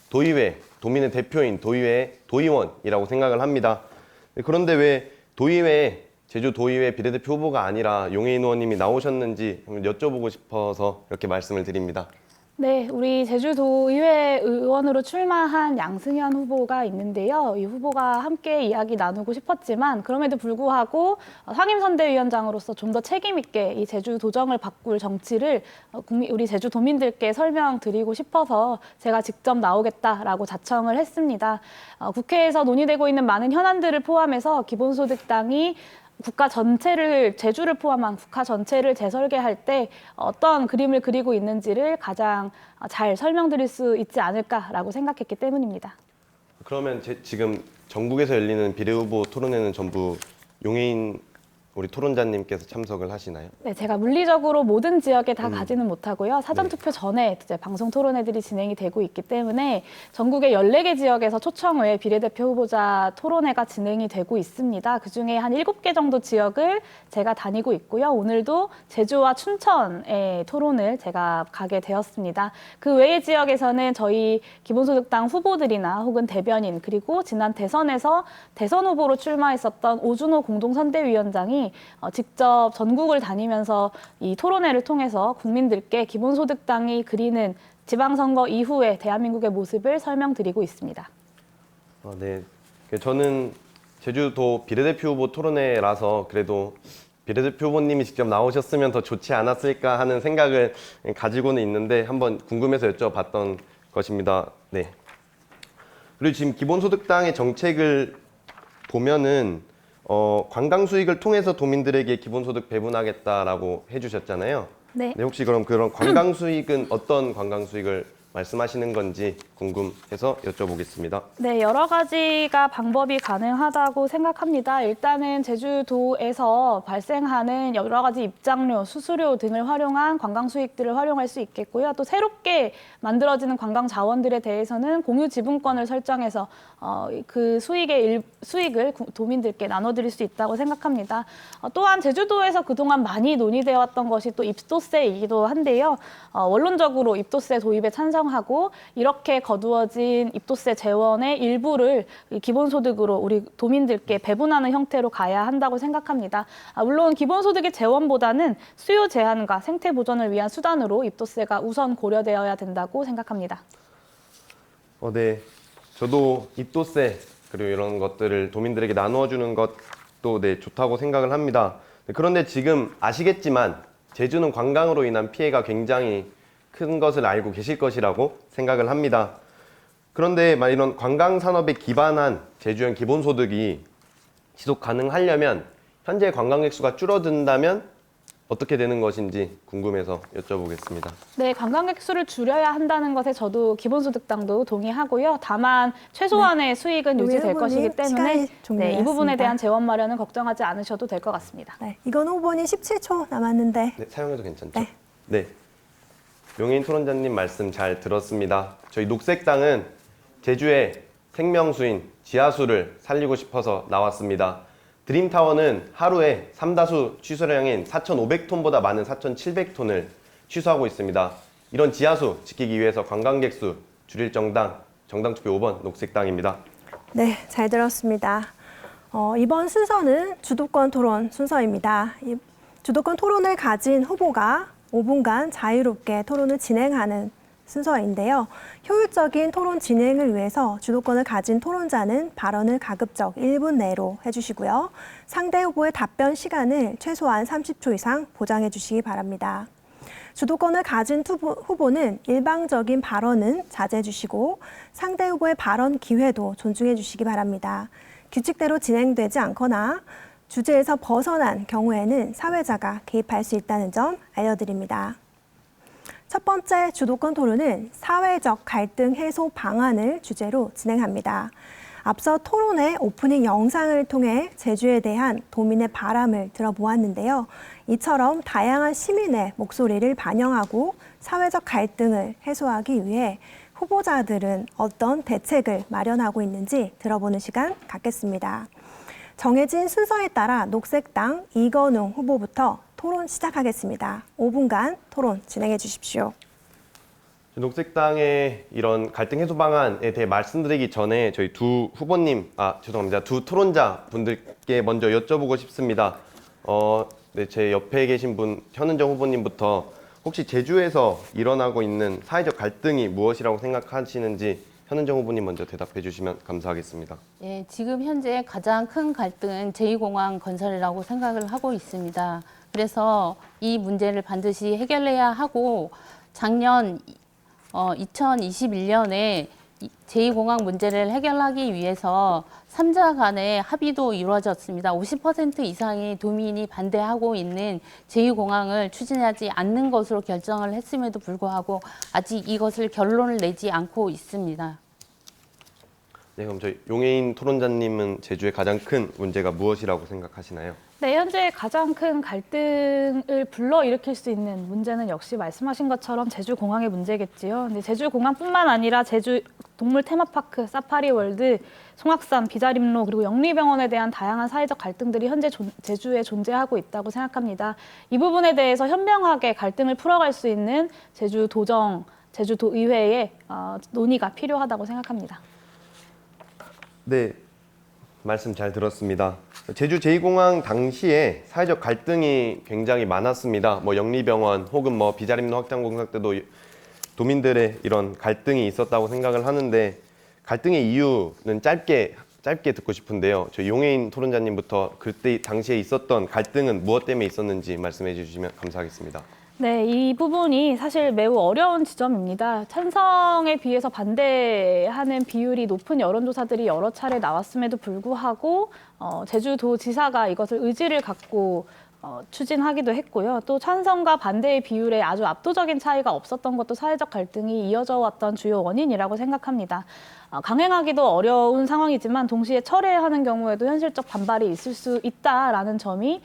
도의회, 도민의 대표인 도의회의 도의원이라고 생각을 합니다. 그런데 왜 도의회에 제주 도의회 비례대표 후보가 아니라 용해인 의원님이 나오셨는지 한번 여쭤보고 싶어서 이렇게 말씀을 드립니다. 네, 우리 제주도의회 의원으로 출마한 양승현 후보가 있는데요. 이 후보가 함께 이야기 나누고 싶었지만 그럼에도 불구하고 상임선대위원장으로서 좀 더 책임 있게 이 제주 도정을 바꿀 정치를 우리 제주도민들께 설명드리고 싶어서 제가 직접 나오겠다라고 자청을 했습니다. 국회에서 논의되고 있는 많은 현안들을 포함해서 기본소득당이 국가 전체를, 제주를 포함한 국가 전체를 재설계할 때 어떤 그림을 그리고 있는지를 가장 잘 설명드릴 수 있지 않을까라고 생각했기 때문입니다. 그러면 지금 전국에서 열리는 비례후보 토론회는 전부 용해인 우리 토론자님께서 참석을 하시나요? 네, 제가 물리적으로 모든 지역에 다 가지는 못하고요. 사전투표 전에 이제 방송 토론회들이 진행이 되고 있기 때문에 전국의 14개 지역에서 초청 외에 비례대표 후보자 토론회가 진행이 되고 있습니다. 그중에 한 7개 정도 지역을 제가 다니고 있고요. 오늘도 제주와 춘천의 토론을 제가 가게 되었습니다. 그 외의 지역에서는 저희 기본소득당 후보들이나 혹은 대변인 그리고 지난 대선에서 대선 후보로 출마했었던 오준호 공동선대위원장이 직접 전국을 다니면서 이 토론회를 통해서 국민들께 기본소득당이 그리는 지방선거 이후의 대한민국의 모습을 설명드리고 있습니다. 네, 저는 제주도 비례대표 후보 토론회라서 그래도 비례대표 후보님이 직접 나오셨으면 더 좋지 않았을까 하는 생각을 가지고는 있는데 한번 궁금해서 여쭤봤던 것입니다. 네. 그리고 지금 기본소득당의 정책을 보면은 관광 수익을 통해서 도민들에게 기본소득 배분하겠다라고 해주셨잖아요. 네. 네, 혹시 그럼 그런 관광 수익은 어떤 관광 수익을 말씀하시는 건지 궁금해서 여쭤보겠습니다. 네, 여러 가지가 방법이 가능하다고 생각합니다. 일단은 제주도에서 발생하는 여러 가지 입장료, 수수료 등을 활용한 관광 수익들을 활용할 수 있겠고요. 또 새롭게 만들어지는 관광 자원들에 대해서는 공유 지분권을 설정해서 그 수익을 도민들께 나눠드릴 수 있다고 생각합니다. 또한 제주도에서 그동안 많이 논의되어 왔던 것이 또 입도세이기도 한데요. 원론적으로 입도세 도입에 찬성하고 이렇게 거두어진 입도세 재원의 일부를 기본소득으로 우리 도민들께 배분하는 형태로 가야 한다고 생각합니다. 물론 기본소득의 재원보다는 수요 제한과 생태 보전을 위한 수단으로 입도세가 우선 고려되어야 된다고 생각합니다. 네, 저도 입도세 그리고 이런 것들을 도민들에게 나누어주는 것도 네, 좋다고 생각을 합니다. 그런데 지금 아시겠지만 제주는 관광으로 인한 피해가 굉장히 큰 것을 알고 계실 것이라고 생각을 합니다. 그런데 이런 관광 산업에 기반한 제주형 기본소득이 지속 가능하려면 현재 관광객 수가 줄어든다면 어떻게 되는 것인지 궁금해서 여쭤보겠습니다. 네, 관광객 수를 줄여야 한다는 것에 저도 기본소득당도 동의하고요. 다만 최소한의 수익은 유지될 것이기 때문에 네, 이 부분에 대한 재원 마련은 걱정하지 않으셔도 될 것 같습니다. 네, 이건 후보님 17초 남았는데. 네, 사용해도 괜찮죠? 네. 네. 용해인 토론자님 말씀 잘 들었습니다. 저희 녹색당은 제주의 생명수인 지하수를 살리고 싶어서 나왔습니다. 드림타워는 하루에 3다수 취수량인 4,500톤보다 많은 4,700톤을 취수하고 있습니다. 이런 지하수 지키기 위해서 관광객 수 줄일 정당 투표 5번 녹색당입니다. 네, 잘 들었습니다. 이번 순서는 주도권 토론 순서입니다. 이 주도권 토론을 가진 후보가 5분간 자유롭게 토론을 진행하는 순서인데요. 효율적인 토론 진행을 위해서 주도권을 가진 토론자는 발언을 가급적 1분 내로 해주시고요. 상대 후보의 답변 시간을 최소한 30초 이상 보장해 주시기 바랍니다. 주도권을 가진 후보는 일방적인 발언은 자제해 주시고 상대 후보의 발언 기회도 존중해 주시기 바랍니다. 규칙대로 진행되지 않거나 주제에서 벗어난 경우에는 사회자가 개입할 수 있다는 점 알려드립니다. 첫 번째 주도권 토론은 사회적 갈등 해소 방안을 주제로 진행합니다. 앞서 토론회 오프닝 영상을 통해 제주에 대한 도민의 바람을 들어보았는데요. 이처럼 다양한 시민의 목소리를 반영하고 사회적 갈등을 해소하기 위해 후보자들은 어떤 대책을 마련하고 있는지 들어보는 시간 갖겠습니다. 정해진 순서에 따라 녹색당 이건웅 후보부터 토론 시작하겠습니다. 5분간 토론 진행해 주십시오. 녹색당의 이런 갈등 해소 방안에 대해 말씀드리기 전에 저희 두 토론자 분들께 먼저 여쭤보고 싶습니다. 네, 제 옆에 계신 분 현은정 후보님부터 혹시 제주에서 일어나고 있는 사회적 갈등이 무엇이라고 생각하시는지 현은정 후보님 먼저 대답해 주시면 감사하겠습니다. 예, 지금 현재 가장 큰 갈등은 제2공항 건설이라고 생각을 하고 있습니다. 그래서 이 문제를 반드시 해결해야 하고 작년 2021년에 제2공항 문제를 해결하기 위해서 3자 간의 합의도 이루어졌습니다. 50% 이상의 도민이 반대하고 있는 제2공항을 추진하지 않는 것으로 결정을 했음에도 불구하고 아직 이것을 결론을 내지 않고 있습니다. 네, 그럼 저희 용혜인 토론자님은 제주의 가장 큰 문제가 무엇이라고 생각하시나요? 네, 현재 가장 큰 갈등을 불러일으킬 수 있는 문제는 역시 말씀하신 것처럼 제주공항의 문제겠지요. 근데 제주공항뿐만 아니라 제주 동물 테마파크, 사파리월드, 송악산, 비자림로 그리고 영리병원에 대한 다양한 사회적 갈등들이 현재 제주에 존재하고 있다고 생각합니다. 이 부분에 대해서 현명하게 갈등을 풀어갈 수 있는 제주도정, 제주도의회의 논의가 필요하다고 생각합니다. 네, 말씀 잘 들었습니다. 제주 제2공항 당시에 사회적 갈등이 굉장히 많았습니다. 영리병원 혹은 비자림로 확장 공사 때도 도민들의 이런 갈등이 있었다고 생각을 하는데 갈등의 이유는 짧게 듣고 싶은데요. 저희 용혜인 토론자님부터 그때 당시에 있었던 갈등은 무엇 때문에 있었는지 말씀해 주시면 감사하겠습니다. 네, 이 부분이 사실 매우 어려운 지점입니다. 찬성에 비해서 반대하는 비율이 높은 여론조사들이 여러 차례 나왔음에도 불구하고 제주도지사가 이것을 의지를 갖고 추진하기도 했고요. 또 찬성과 반대의 비율에 아주 압도적인 차이가 없었던 것도 사회적 갈등이 이어져 왔던 주요 원인이라고 생각합니다. 강행하기도 어려운 상황이지만 동시에 철회하는 경우에도 현실적 반발이 있을 수 있다라는 점이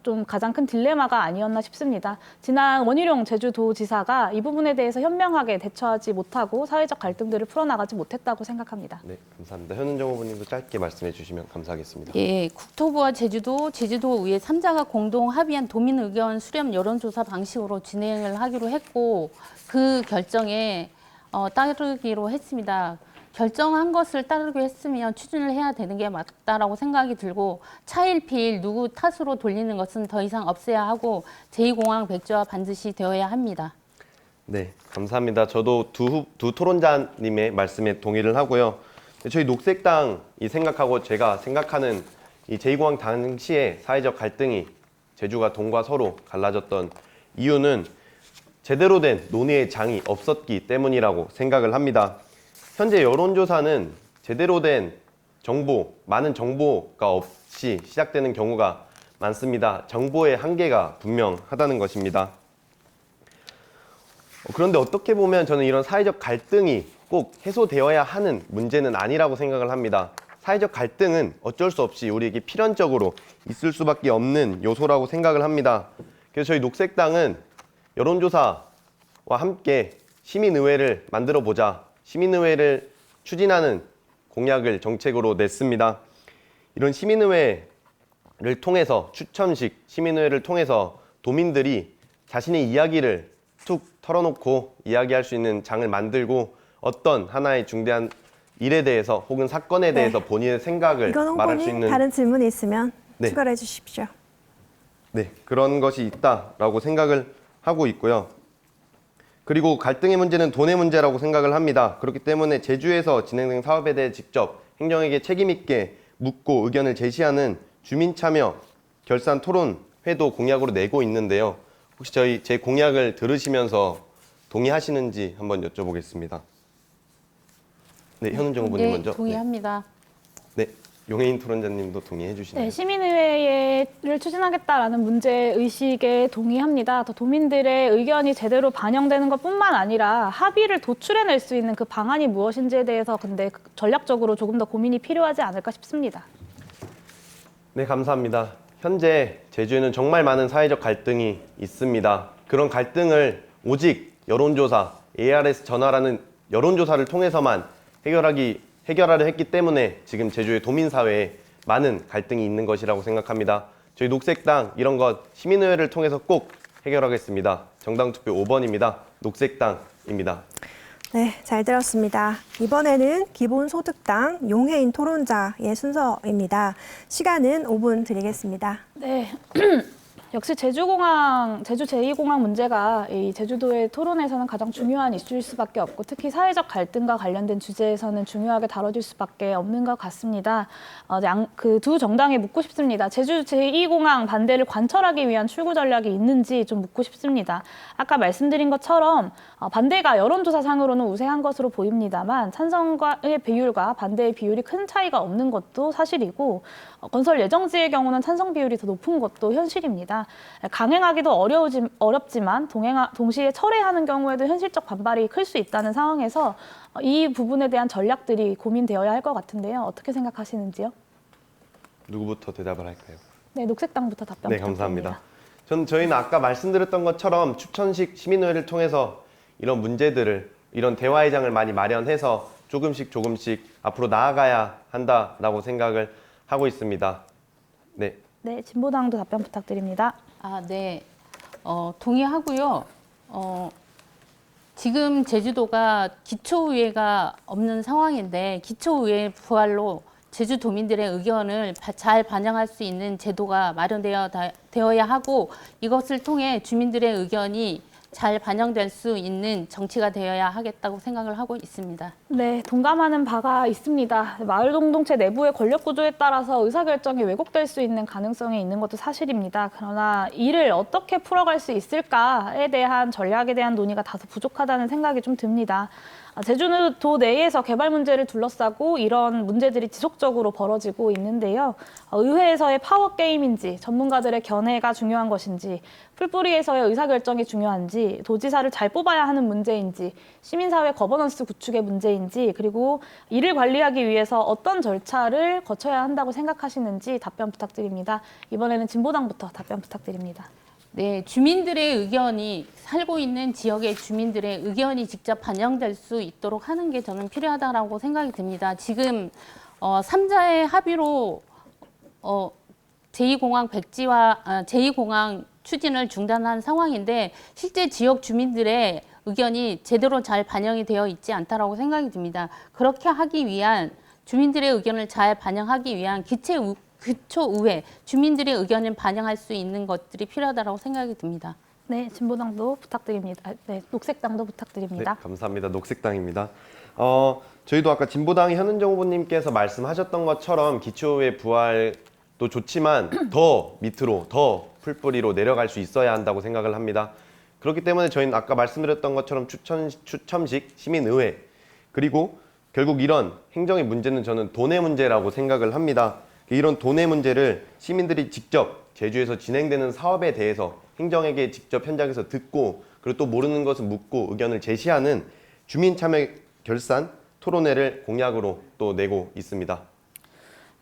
좀 가장 큰 딜레마가 아니었나 싶습니다. 지난 원희룡 제주도지사가 이 부분에 대해서 현명하게 대처하지 못하고 사회적 갈등들을 풀어나가지 못했다고 생각합니다. 네, 감사합니다. 현은정 후보님도 짧게 말씀해 주시면 감사하겠습니다. 예, 국토부와 제주도의회 3자가 공동 합의한 도민 의견 수렴 여론조사 방식으로 진행을 하기로 했고 그 결정에 따르기로 했습니다. 결정한 것을 따르기로 했으면 추진을 해야 되는 게 맞다라고 생각이 들고 차일피일 누구 탓으로 돌리는 것은 더 이상 없애야 하고 제2공항 백지화 반드시 되어야 합니다. 네, 감사합니다. 저도 두 토론자님의 말씀에 동의를 하고요. 저희 녹색당이 생각하고 제가 생각하는 이 제2공항 당시에 사회적 갈등이 제주가 동과 서로 갈라졌던 이유는 제대로 된 논의의 장이 없었기 때문이라고 생각을 합니다. 현재 여론조사는 제대로 된 정보, 많은 정보가 없이 시작되는 경우가 많습니다. 정보의 한계가 분명하다는 것입니다. 그런데 어떻게 보면 저는 이런 사회적 갈등이 꼭 해소되어야 하는 문제는 아니라고 생각을 합니다. 사회적 갈등은 어쩔 수 없이 우리에게 필연적으로 있을 수밖에 없는 요소라고 생각을 합니다. 그래서 저희 녹색당은 여론조사와 함께 시민의회를 만들어 보자, 시민의회를 추진하는 공약을 정책으로 냈습니다. 이런 시민의회를 통해서 추첨식 시민의회를 통해서 도민들이 자신의 이야기를 툭 털어놓고 이야기할 수 있는 장을 만들고 어떤 하나의 중대한 일에 대해서 혹은 사건에 대해서 본인의 생각을 말할 수 있는 다른 질문이 있으면 네. 추가를 해주십시오. 네, 그런 것이 있다라고 생각을 하고 있고요. 그리고 갈등의 문제는 돈의 문제라고 생각을 합니다. 그렇기 때문에 제주에서 진행된 사업에 대해 직접 행정에게 책임 있게 묻고 의견을 제시하는 주민 참여 결산 토론회도 공약으로 내고 있는데요. 혹시 제 공약을 들으시면서 동의하시는지 한번 여쭤보겠습니다. 네, 현은정 후보님 네, 먼저. 동의합니다. 네, 용혜인 토론자님도 동의해 주시나요? 네, 시민의회를 추진하겠다라는 문제의식에 동의합니다. 더 도민들의 의견이 제대로 반영되는 것뿐만 아니라 합의를 도출해낼 수 있는 그 방안이 무엇인지에 대해서 근데 전략적으로 조금 더 고민이 필요하지 않을까 싶습니다. 네, 감사합니다. 현재 제주에는 정말 많은 사회적 갈등이 있습니다. 그런 갈등을 오직 여론조사, ARS 전화라는 여론조사를 통해서만 해결하려 했기 때문에 지금 제주의 도민사회에 많은 갈등이 있는 것이라고 생각합니다. 저희 녹색당 이런 것 시민의회를 통해서 꼭 해결하겠습니다. 정당투표 5번입니다. 녹색당입니다. 네, 잘 들었습니다. 이번에는 기본소득당 용혜인 토론자의 순서입니다. 시간은 5분 드리겠습니다. 네. 역시 제주 제2공항 문제가 이 제주도의 토론에서는 가장 중요한 이슈일 수밖에 없고 특히 사회적 갈등과 관련된 주제에서는 중요하게 다뤄질 수밖에 없는 것 같습니다. 그 두 정당에 묻고 싶습니다. 제주 제2공항 반대를 관철하기 위한 출구 전략이 있는지 좀 묻고 싶습니다. 아까 말씀드린 것처럼 반대가 여론조사상으로는 우세한 것으로 보입니다만 찬성의 비율과 반대의 비율이 큰 차이가 없는 것도 사실이고 건설 예정지의 경우는 찬성 비율이 더 높은 것도 현실입니다. 강행하기도 어렵지만 동시에 철회하는 경우에도 현실적 반발이 클 수 있다는 상황에서 이 부분에 대한 전략들이 고민되어야 할 것 같은데요. 어떻게 생각하시는지요? 누구부터 대답을 할까요? 네, 녹색당부터 답변 네, 부탁드립니다. 감사합니다. 저희는 아까 말씀드렸던 것처럼 추천식 시민의회를 통해서 이런 문제들을 이런 대화의 장을 많이 마련해서 조금씩 앞으로 나아가야 한다라고 생각을 하고 있습니다. 네. 네, 진보당도 답변 부탁드립니다. 네. 동의하고요. 지금 제주도가 기초의회가 없는 상황인데 기초의회 부활로 제주도민들의 의견을 잘 반영할 수 있는 제도가 마련되어야 하고 이것을 통해 주민들의 의견이 잘 반영될 수 있는 정치가 되어야 하겠다고 생각을 하고 있습니다. 네, 동감하는 바가 있습니다. 마을 공동체 내부의 권력 구조에 따라서 의사결정이 왜곡될 수 있는 가능성이 있는 것도 사실입니다. 그러나 이를 어떻게 풀어갈 수 있을까에 대한 전략에 대한 논의가 다소 부족하다는 생각이 좀 듭니다. 제주도 내에서 개발 문제를 둘러싸고 이런 문제들이 지속적으로 벌어지고 있는데요. 의회에서의 파워 게임인지 전문가들의 견해가 중요한 것인지 풀뿌리에서의 의사결정이 중요한지 도지사를 잘 뽑아야 하는 문제인지 시민사회 거버넌스 구축의 문제인지 그리고 이를 관리하기 위해서 어떤 절차를 거쳐야 한다고 생각하시는지 답변 부탁드립니다. 이번에는 진보당부터 답변 부탁드립니다. 네, 주민들의 의견이 살고 있는 지역의 주민들의 의견이 직접 반영될 수 있도록 하는 게 저는 필요하다고 생각이 듭니다. 지금 3자의 합의로 제2공항 백지와 제2공항 추진을 중단한 상황인데 실제 지역 주민들의 의견이 제대로 잘 반영이 되어 있지 않다고 생각이 듭니다. 그렇게 하기 위한 주민들의 의견을 잘 반영하기 위한 기초의회, 주민들의 의견을 반영할 수 있는 것들이 필요하다고 생각이 듭니다. 네, 진보당도 부탁드립니다. 네, 녹색당도 부탁드립니다. 네, 감사합니다. 녹색당입니다. 저희도 아까 진보당의 현은정 후보님께서 말씀하셨던 것처럼 기초의회 부활도 좋지만 더 밑으로, 더 풀뿌리로 내려갈 수 있어야 한다고 생각을 합니다. 그렇기 때문에 저희는 아까 말씀드렸던 것처럼 추첨식 시민의회 그리고 결국 이런 행정의 문제는 저는 돈의 문제라고 생각을 합니다. 이런 돈의 문제를 시민들이 직접 제주에서 진행되는 사업에 대해서 행정에게 직접 현장에서 듣고 그리고 또 모르는 것은 묻고 의견을 제시하는 주민 참여 결산 토론회를 공약으로 또 내고 있습니다.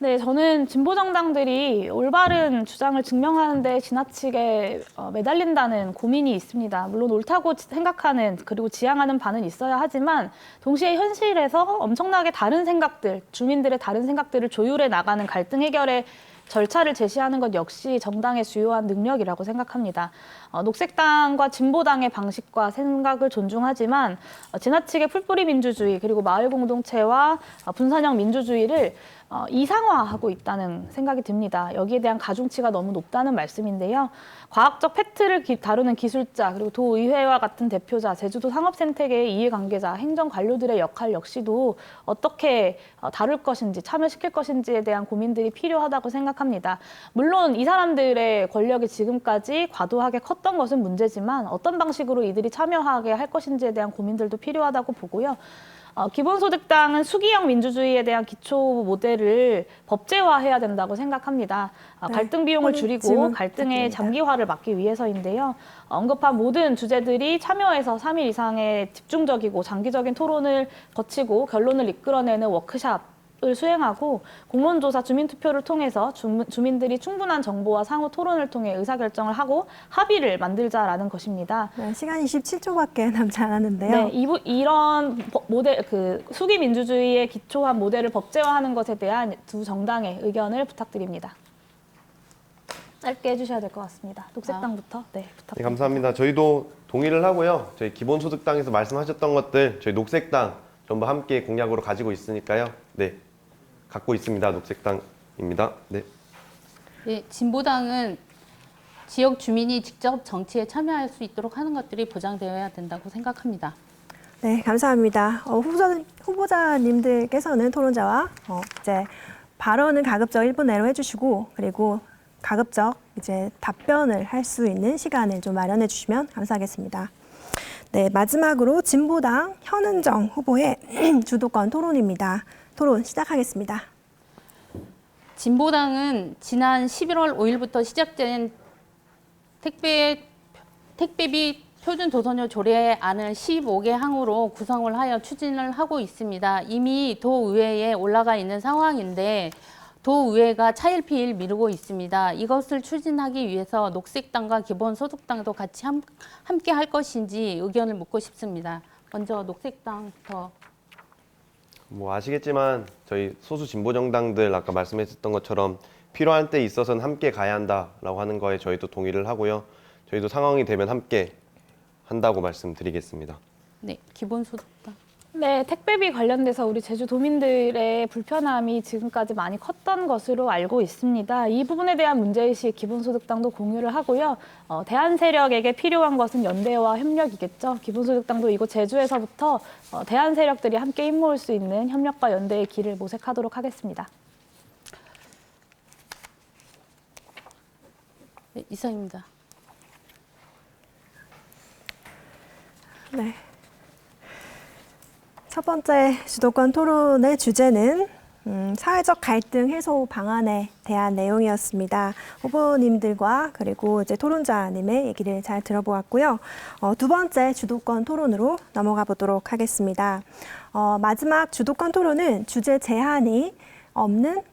네, 저는 진보 정당들이 올바른 주장을 증명하는 데 지나치게 매달린다는 고민이 있습니다. 물론 옳다고 생각하는 그리고 지향하는 바는 있어야 하지만 동시에 현실에서 엄청나게 다른 생각들, 주민들의 다른 생각들을 조율해 나가는 갈등 해결의 절차를 제시하는 것 역시 정당의 주요한 능력이라고 생각합니다. 녹색당과 진보당의 방식과 생각을 존중하지만 지나치게 풀뿌리 민주주의 그리고 마을 공동체와 분산형 민주주의를 이상화하고 있다는 생각이 듭니다. 여기에 대한 가중치가 너무 높다는 말씀인데요. 과학적 팩트를 다루는 기술자, 그리고 도의회와 같은 대표자, 제주도 상업생태계의 이해관계자, 행정관료들의 역할 역시도 어떻게 다룰 것인지, 참여시킬 것인지에 대한 고민들이 필요하다고 생각합니다. 물론 이 사람들의 권력이 지금까지 과도하게 컸던 것은 문제지만 어떤 방식으로 이들이 참여하게 할 것인지에 대한 고민들도 필요하다고 보고요. 기본소득당은 수기형 민주주의에 대한 기초 모델을 법제화해야 된다고 생각합니다. 네, 갈등 비용을 질문 줄이고 갈등의 부탁드립니다. 장기화를 막기 위해서인데요. 언급한 모든 주제들이 참여해서 3일 이상의 집중적이고 장기적인 토론을 거치고 결론을 이끌어내는 워크숍을 수행하고 공론조사, 주민투표를 통해서 주민들이 충분한 정보와 상호 토론을 통해 의사결정을 하고 합의를 만들자라는 것입니다. 네, 시간이 27초밖에 남지 않았는데요. 네, 이런 모델, 수기 민주주의에 기초한 모델을 법제화하는 것에 대한 두 정당의 의견을 부탁드립니다. 짧게 해주셔야 될 것 같습니다. 녹색당부터. 네, 부탁드립니다. 네, 감사합니다. 저희도 동의를 하고요. 저희 기본소득당에서 말씀하셨던 것들 저희 녹색당 전부 함께 공약으로 가지고 있으니까요. 네, 갖고 있습니다. 녹색당입니다. 네. 네, 진보당은 지역 주민이 직접 정치에 참여할 수 있도록 하는 것들이 보장되어야 된다고 생각합니다. 네, 감사합니다. 후보자님들께서는 토론자와 이제 발언은 가급적 1분 내로 해주시고 그리고 가급적 이제 답변을 할 수 있는 시간을 좀 마련해 주시면 감사하겠습니다. 네, 마지막으로 진보당 현은정 후보의 주도권 토론입니다. 토론 시작하겠습니다. 진보당은 지난 11월 5일부터 시작된 택배비 표준 도선료 조례안을 15개 항으로 구성을 하여 추진을 하고 있습니다. 이미 도의회에 올라가 있는 상황인데 도의회가 차일피일 미루고 있습니다. 이것을 추진하기 위해서 녹색당과 기본소득당도 같이 함께 할 것인지 의견을 묻고 싶습니다. 먼저 녹색당부터. 뭐 아시겠지만 저희 소수 진보 정당들 아까 말씀하셨던 것처럼 필요한 때 있어서는 함께 가야 한다라고 하는 거에 저희도 동의를 하고요. 저희도 상황이 되면 함께 한다고 말씀드리겠습니다. 네, 기본소득당. 네, 택배비 관련돼서 우리 제주도민들의 불편함이 지금까지 많이 컸던 것으로 알고 있습니다. 이 부분에 대한 문제의식 기본소득당도 공유를 하고요. 대한 세력에게 필요한 것은 연대와 협력이겠죠. 기본소득당도 이곳 제주에서부터 대한 세력들이 함께 힘모을 수 있는 협력과 연대의 길을 모색하도록 하겠습니다. 네, 이상입니다. 네. 첫 번째 주도권 토론의 주제는 사회적 갈등 해소 방안에 대한 내용이었습니다. 후보님들과 그리고 이제 토론자님의 얘기를 잘 들어보았고요. 두 번째 주도권 토론으로 넘어가 보도록 하겠습니다. 마지막 주도권 토론은 주제 제한이 없는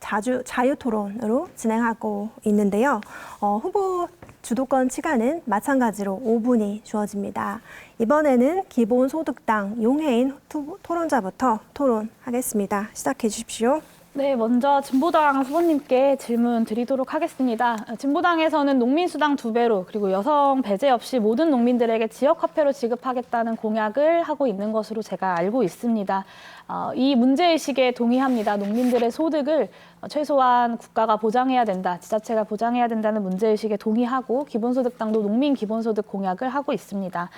자유 토론으로 진행하고 있는데요. 후보 주도권 시간은 마찬가지로 5분이 주어집니다. 이번에는 기본소득당 용해인 토론자부터 토론하겠습니다. 시작해 주십시오. 네, 먼저 진보당 후보님께 질문 드리도록 하겠습니다. 진보당에서는 농민수당 2배로 그리고 여성 배제 없이 모든 농민들에게 지역화폐로 지급하겠다는 공약을 하고 있는 것으로 제가 알고 있습니다. 이 문제의식에 동의합니다. 농민들의 소득을 최소한 국가가 보장해야 된다, 지자체가 보장해야 된다는 문제의식에 동의하고 기본소득당도 농민 기본소득 공약을 하고 있습니다.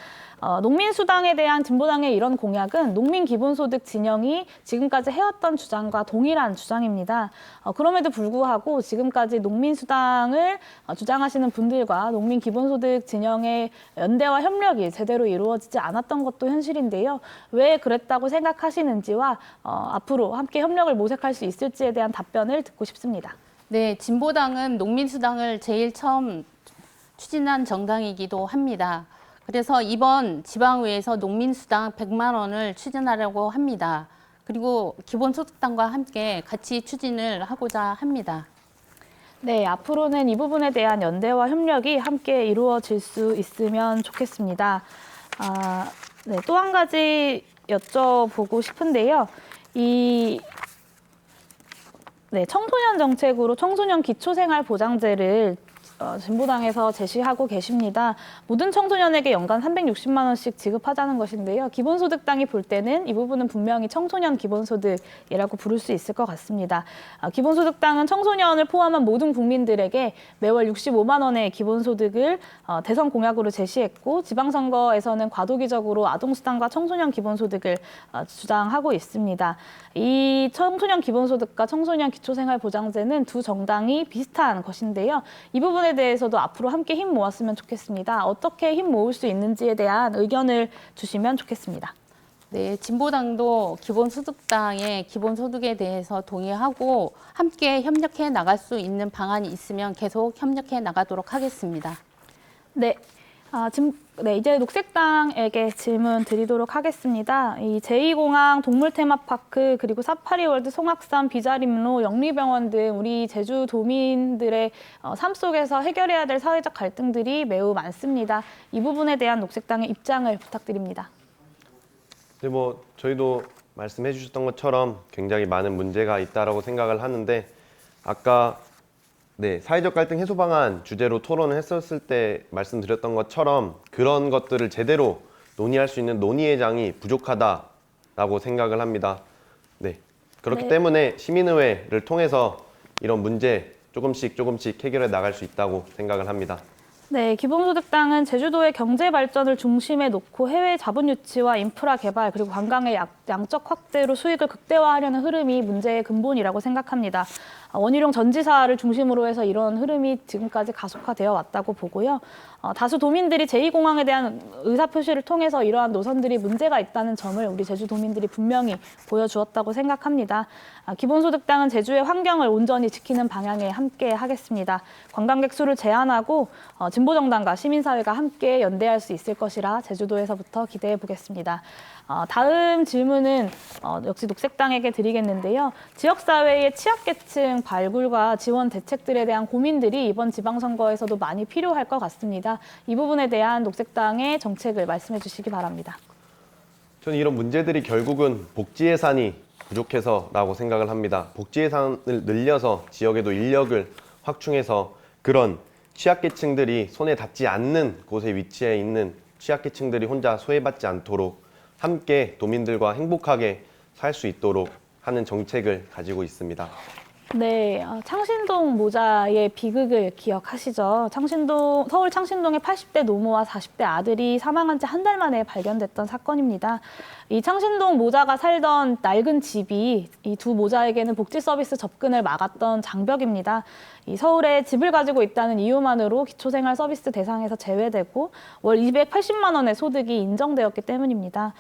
농민수당에 대한 진보당의 이런 공약은 농민기본소득 진영이 지금까지 해왔던 주장과 동일한 주장입니다. 그럼에도 불구하고 지금까지 농민수당을 주장하시는 분들과 농민기본소득 진영의 연대와 협력이 제대로 이루어지지 않았던 것도 현실인데요. 왜 그랬다고 생각하시는지와 앞으로 함께 협력을 모색할 수 있을지에 대한 답변을 듣고 싶습니다. 네, 진보당은 농민수당을 제일 처음 추진한 정당이기도 합니다. 그래서 이번 지방의회에서 농민수당 100만 원을 추진하려고 합니다. 그리고 기본소득당과 함께 같이 추진을 하고자 합니다. 네, 앞으로는 이 부분에 대한 연대와 협력이 함께 이루어질 수 있으면 좋겠습니다. 네, 또 한 가지 여쭤보고 싶은데요. 청소년 정책으로 청소년 기초생활보장제를 진보당에서 제시하고 계십니다. 모든 청소년에게 연간 360만 원씩 지급하자는 것인데요. 기본소득당이 볼 때는 이 부분은 분명히 청소년 기본소득이라고 부를 수 있을 것 같습니다. 기본소득당은 청소년을 포함한 모든 국민들에게 매월 65만 원의 기본소득을 대선 공약으로 제시했고 지방선거에서는 과도기적으로 아동수당과 청소년 기본소득을 주장하고 있습니다. 이 청소년 기본소득과 청소년 기초생활보장제는 두 정당이 비슷한 것인데요. 이 부분에 대해서도 앞으로 함께 힘 모았으면 좋겠습니다. 어떻게 힘 모을 수 있는지에 대한 의견을 주시면 좋겠습니다. 네, 진보당도 기본소득당의 기본소득에 대해서 동의하고 함께 협력해 나갈 수 있는 방안이 있으면 계속 협력해 나가도록 하겠습니다. 네. 이제 녹색당에게 질문 드리도록 하겠습니다. 이 제2공항 동물테마파크 그리고 사파리월드 송악산 비자림로 영리병원 등 우리 제주 도민들의 삶 속에서 해결해야 될 사회적 갈등들이 매우 많습니다. 이 부분에 대한 녹색당의 입장을 부탁드립니다. 네, 저희도 말씀해 주셨던 것처럼 굉장히 많은 문제가 있다라고 생각을 하는데 아까 사회적 갈등 해소 방안 주제로 토론을 했었을 때 말씀드렸던 것처럼 그런 것들을 제대로 논의할 수 있는 논의의 장이 부족하다라고 생각을 합니다. 그렇기 때문에 시민의회를 통해서 이런 문제 조금씩 해결해 나갈 수 있다고 생각을 합니다. 네, 기본소득당은 제주도의 경제 발전을 중심에 놓고 해외 자본 유치와 인프라 개발 그리고 관광의 양적 확대로 수익을 극대화하려는 흐름이 문제의 근본이라고 생각합니다. 원희룡 전 지사를 중심으로 해서 이런 흐름이 지금까지 가속화되어 왔다고 보고요. 다수 도민들이 제2공항에 대한 의사표시를 통해서 이러한 노선들이 문제가 있다는 점을 우리 제주 도민들이 분명히 보여주었다고 생각합니다. 기본소득당은 제주의 환경을 온전히 지키는 방향에 함께 하겠습니다. 관광객 수를 제한하고 진보정당과 시민사회가 함께 연대할 수 있을 것이라 제주도에서부터 기대해 보겠습니다. 다음 질문은 역시 녹색당에게 드리겠는데요. 지역사회의 취약계층 발굴과 지원 대책들에 대한 고민들이 이번 지방선거에서도 많이 필요할 것 같습니다. 이 부분에 대한 녹색당의 정책을 말씀해 주시기 바랍니다. 저는 이런 문제들이 결국은 복지 예산이 부족해서라고 생각을 합니다. 복지 예산을 늘려서 지역에도 인력을 확충해서 그런 취약계층들이 손에 닿지 않는 곳에 위치해 있는 취약계층들이 혼자 소외받지 않도록 함께 도민들과 행복하게 살 수 있도록 하는 정책을 가지고 있습니다. 네, 창신동 모자의 비극을 기억하시죠? 서울 창신동의 80대 노모와 40대 아들이 사망한 지 한 달 만에 발견됐던 사건입니다. 이 창신동 모자가 살던 낡은 집이 이 두 모자에게는 복지 서비스 접근을 막았던 장벽입니다. 이 서울에 집을 가지고 있다는 이유만으로 기초생활 서비스 대상에서 제외되고 월 280만 원의 소득이 인정되었기 때문입니다.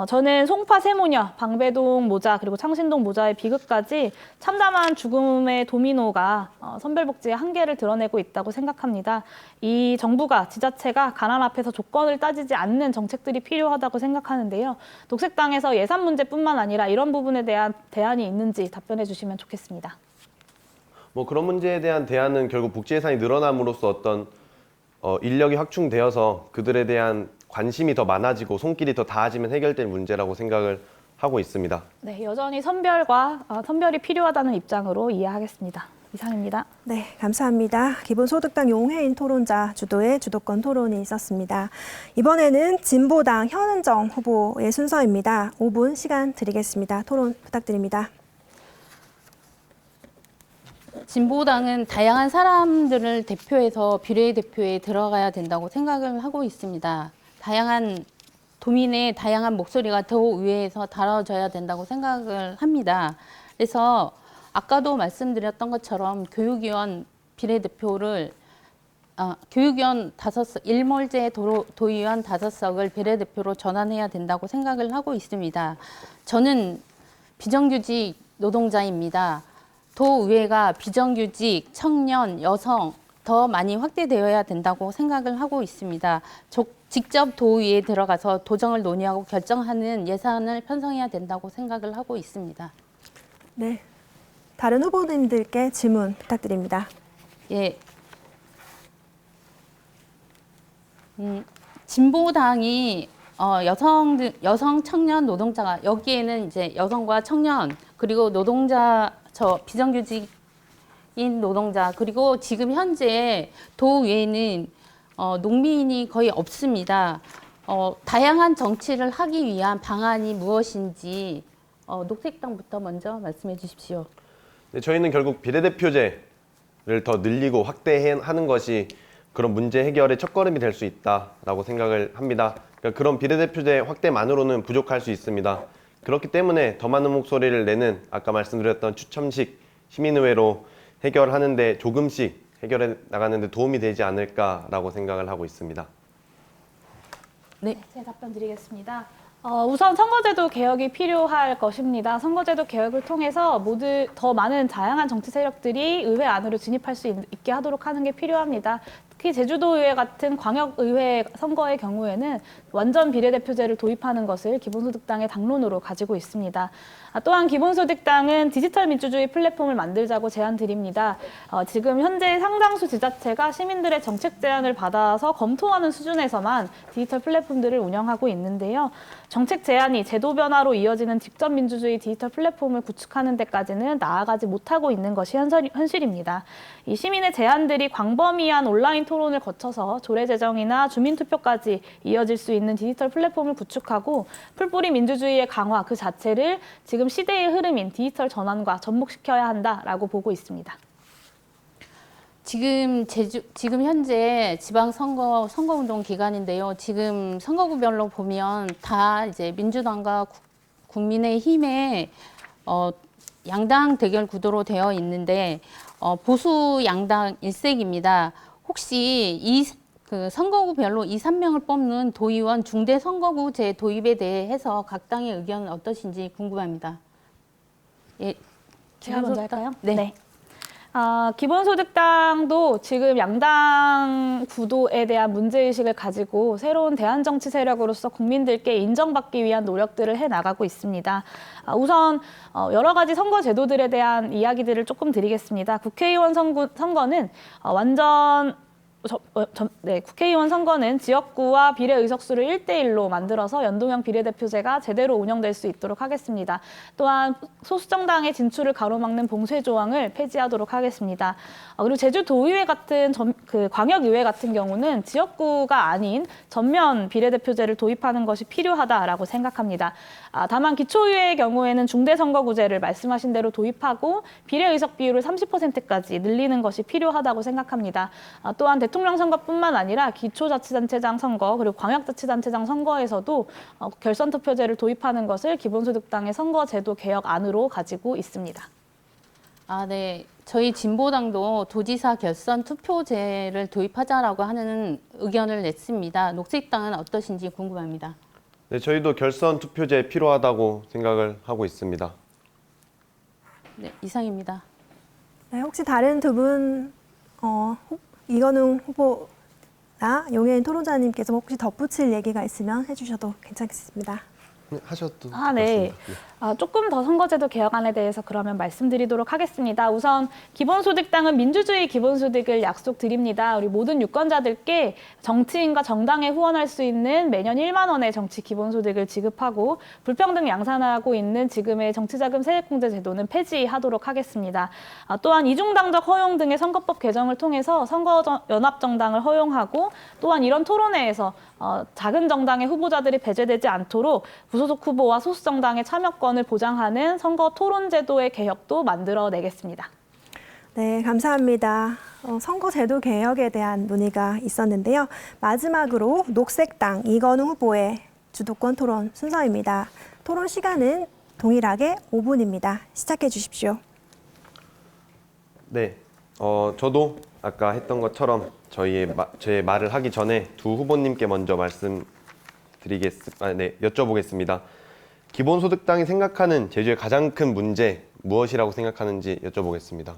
저는 송파 세모녀, 방배동 모자, 그리고 창신동 모자의 비극까지 참담한 죽음의 도미노가 선별복지의 한계를 드러내고 있다고 생각합니다. 이 정부가, 지자체가 가난 앞에서 조건을 따지지 않는 정책들이 필요하다고 생각하는데요. 녹색당에서 예산 문제뿐만 아니라 이런 부분에 대한 대안이 있는지 답변해 주시면 좋겠습니다. 그런 문제에 대한 대안은 결국 복지 예산이 늘어남으로써 어떤 인력이 확충되어서 그들에 대한 관심이 더 많아지고 손길이 더 닿아지면 해결될 문제라고 생각을 하고 있습니다. 네, 여전히 선별이 필요하다는 입장으로 이해하겠습니다. 이상입니다. 네, 감사합니다. 기본소득당 용혜인 토론자 주도의 주도권 토론이 있었습니다. 이번에는 진보당 현은정 후보의 순서입니다. 5분 시간 드리겠습니다. 토론 부탁드립니다. 진보당은 다양한 사람들을 대표해서 비례대표에 들어가야 된다고 생각을 하고 있습니다. 다양한 도민의 다양한 목소리가 더 우회에서 다뤄져야 된다고 생각을 합니다. 그래서 아까도 말씀드렸던 것처럼 교육위원 비례대표를 교육위원 5석, 일몰제 도의원 5석을 비례대표로 전환해야 된다고 생각을 하고 있습니다. 저는 비정규직 노동자입니다. 도의회가 비정규직, 청년, 여성 더 많이 확대되어야 된다고 생각을 하고 있습니다. 직접 도의회에 들어가서 도정을 논의하고 결정하는 예산을 편성해야 된다고 생각을 하고 있습니다. 네, 다른 후보님들께 질문 부탁드립니다. 예. 진보당이 여성, 청년, 노동자가 여기에는 이제 여성과 청년 그리고 노동자 비정규직인 노동자 그리고 지금 현재 도의회는 농민이 거의 없습니다. 다양한 정치를 하기 위한 방안이 무엇인지 녹색당부터 먼저 말씀해 주십시오. 네, 저희는 결국 비례대표제를 더 늘리고 확대하는 것이 그런 문제 해결의 첫걸음이 될 수 있다라고 생각을 합니다. 그러니까 그런 비례대표제 확대만으로는 부족할 수 있습니다. 그렇기 때문에 더 많은 목소리를 내는 아까 말씀드렸던 추첨식 시민의회로 해결하는데 조금씩 해결해 나가는 데 도움이 되지 않을까라고 생각을 하고 있습니다. 네, 제 답변 드리겠습니다. 우선 선거제도 개혁이 필요할 것입니다. 선거제도 개혁을 통해서 더 많은 다양한 정치 세력들이 의회 안으로 진입할 수 있게 하도록 하는 게 필요합니다. 특히 제주도의회 같은 광역의회 선거의 경우에는 완전 비례대표제를 도입하는 것을 기본소득당의 당론으로 가지고 있습니다. 또한 기본소득당은 디지털 민주주의 플랫폼을 만들자고 제안드립니다. 지금 현재 상당수 지자체가 시민들의 정책 제안을 받아서 검토하는 수준에서만 디지털 플랫폼들을 운영하고 있는데요. 정책 제안이 제도 변화로 이어지는 직접 민주주의 디지털 플랫폼을 구축하는 데까지는 나아가지 못하고 있는 것이 현실입니다. 이 시민의 제안들이 광범위한 온라인 토론을 거쳐서 조례 제정이나 주민투표까지 이어질 수 있는 디지털 플랫폼을 구축하고 풀뿌리 민주주의의 강화 그 자체를 지금 시대의 흐름인 디지털 전환과 접목시켜야 한다라고 보고 있습니다. 지금 현재 선거운동 기간인데요. 지금 선거구별로 보면 다 이제 민주당과 국민의힘의 양당 대결 구도로 되어 있는데 보수 양당 일색입니다. 혹시 그 선거구별로 2, 3명을 뽑는 도의원 중대선거구제 도입에 대해서 각 당의 의견은 어떠신지 궁금합니다. 예, 제가 먼저 할까요? 네. 기본소득당도 지금 양당 구도에 대한 문제의식을 가지고 새로운 대한정치 세력으로서 국민들께 인정받기 위한 노력들을 해나가고 있습니다. 우선 여러 가지 선거 제도들에 대한 이야기들을 조금 드리겠습니다. 국회의원 선거는 국회의원 선거는 지역구와 비례 의석수를 1대1로 만들어서 연동형 비례대표제가 제대로 운영될 수 있도록 하겠습니다. 또한 소수정당의 진출을 가로막는 봉쇄 조항을 폐지하도록 하겠습니다. 그리고 제주도의회 같은 광역의회 같은 경우는 지역구가 아닌 전면 비례대표제를 도입하는 것이 필요하다라고 생각합니다. 다만 기초의회의 경우에는 중대선거구제를 말씀하신 대로 도입하고 비례의석 비율을 30%까지 늘리는 것이 필요하다고 생각합니다. 또한 대통령 선거뿐만 아니라 기초자치단체장 선거 그리고 광역자치단체장 선거에서도 결선 투표제를 도입하는 것을 기본소득당의 선거제도 개혁 안으로 가지고 있습니다. 네. 저희 진보당도 도지사 결선 투표제를 도입하자라고 하는 의견을 냈습니다. 녹색당은 어떠신지 궁금합니다. 네, 저희도 결선 투표제 필요하다고 생각을 하고 있습니다. 네, 이상입니다. 네, 혹시 다른 두 분 이건웅 후보나 용혜인 토론자님께서 혹시 덧붙일 얘기가 있으면 해주셔도 괜찮겠습니다. 하셔도 네. 맞습니다. 조금 더 선거제도 개혁안에 대해서 그러면 말씀드리도록 하겠습니다. 우선 기본소득당은 민주주의 기본소득을 약속드립니다. 우리 모든 유권자들께 정치인과 정당에 후원할 수 있는 매년 1만 원의 정치 기본소득을 지급하고 불평등 양산하고 있는 지금의 정치자금 세액공제 제도는 폐지하도록 하겠습니다. 또한 이중당적 허용 등의 선거법 개정을 통해서 선거연합정당을 허용하고 또한 이런 토론회에서 작은 정당의 후보자들이 배제되지 않도록 무소속 후보와 소수정당의 참여권을 보장하는 선거 토론제도의 개혁도 만들어내겠습니다. 네, 감사합니다. 선거제도 개혁에 대한 논의가 있었는데요. 마지막으로 녹색당 이건웅 후보의 주도권 토론 순서입니다. 토론 시간은 동일하게 5분입니다. 시작해 주십시오. 네, 저도 아까 했던 것처럼 제 말을 하기 전에 두 후보님께 먼저 여쭤보겠습니다. 기본소득당이 생각하는 제주의 가장 큰 문제 무엇이라고 생각하는지 여쭤보겠습니다.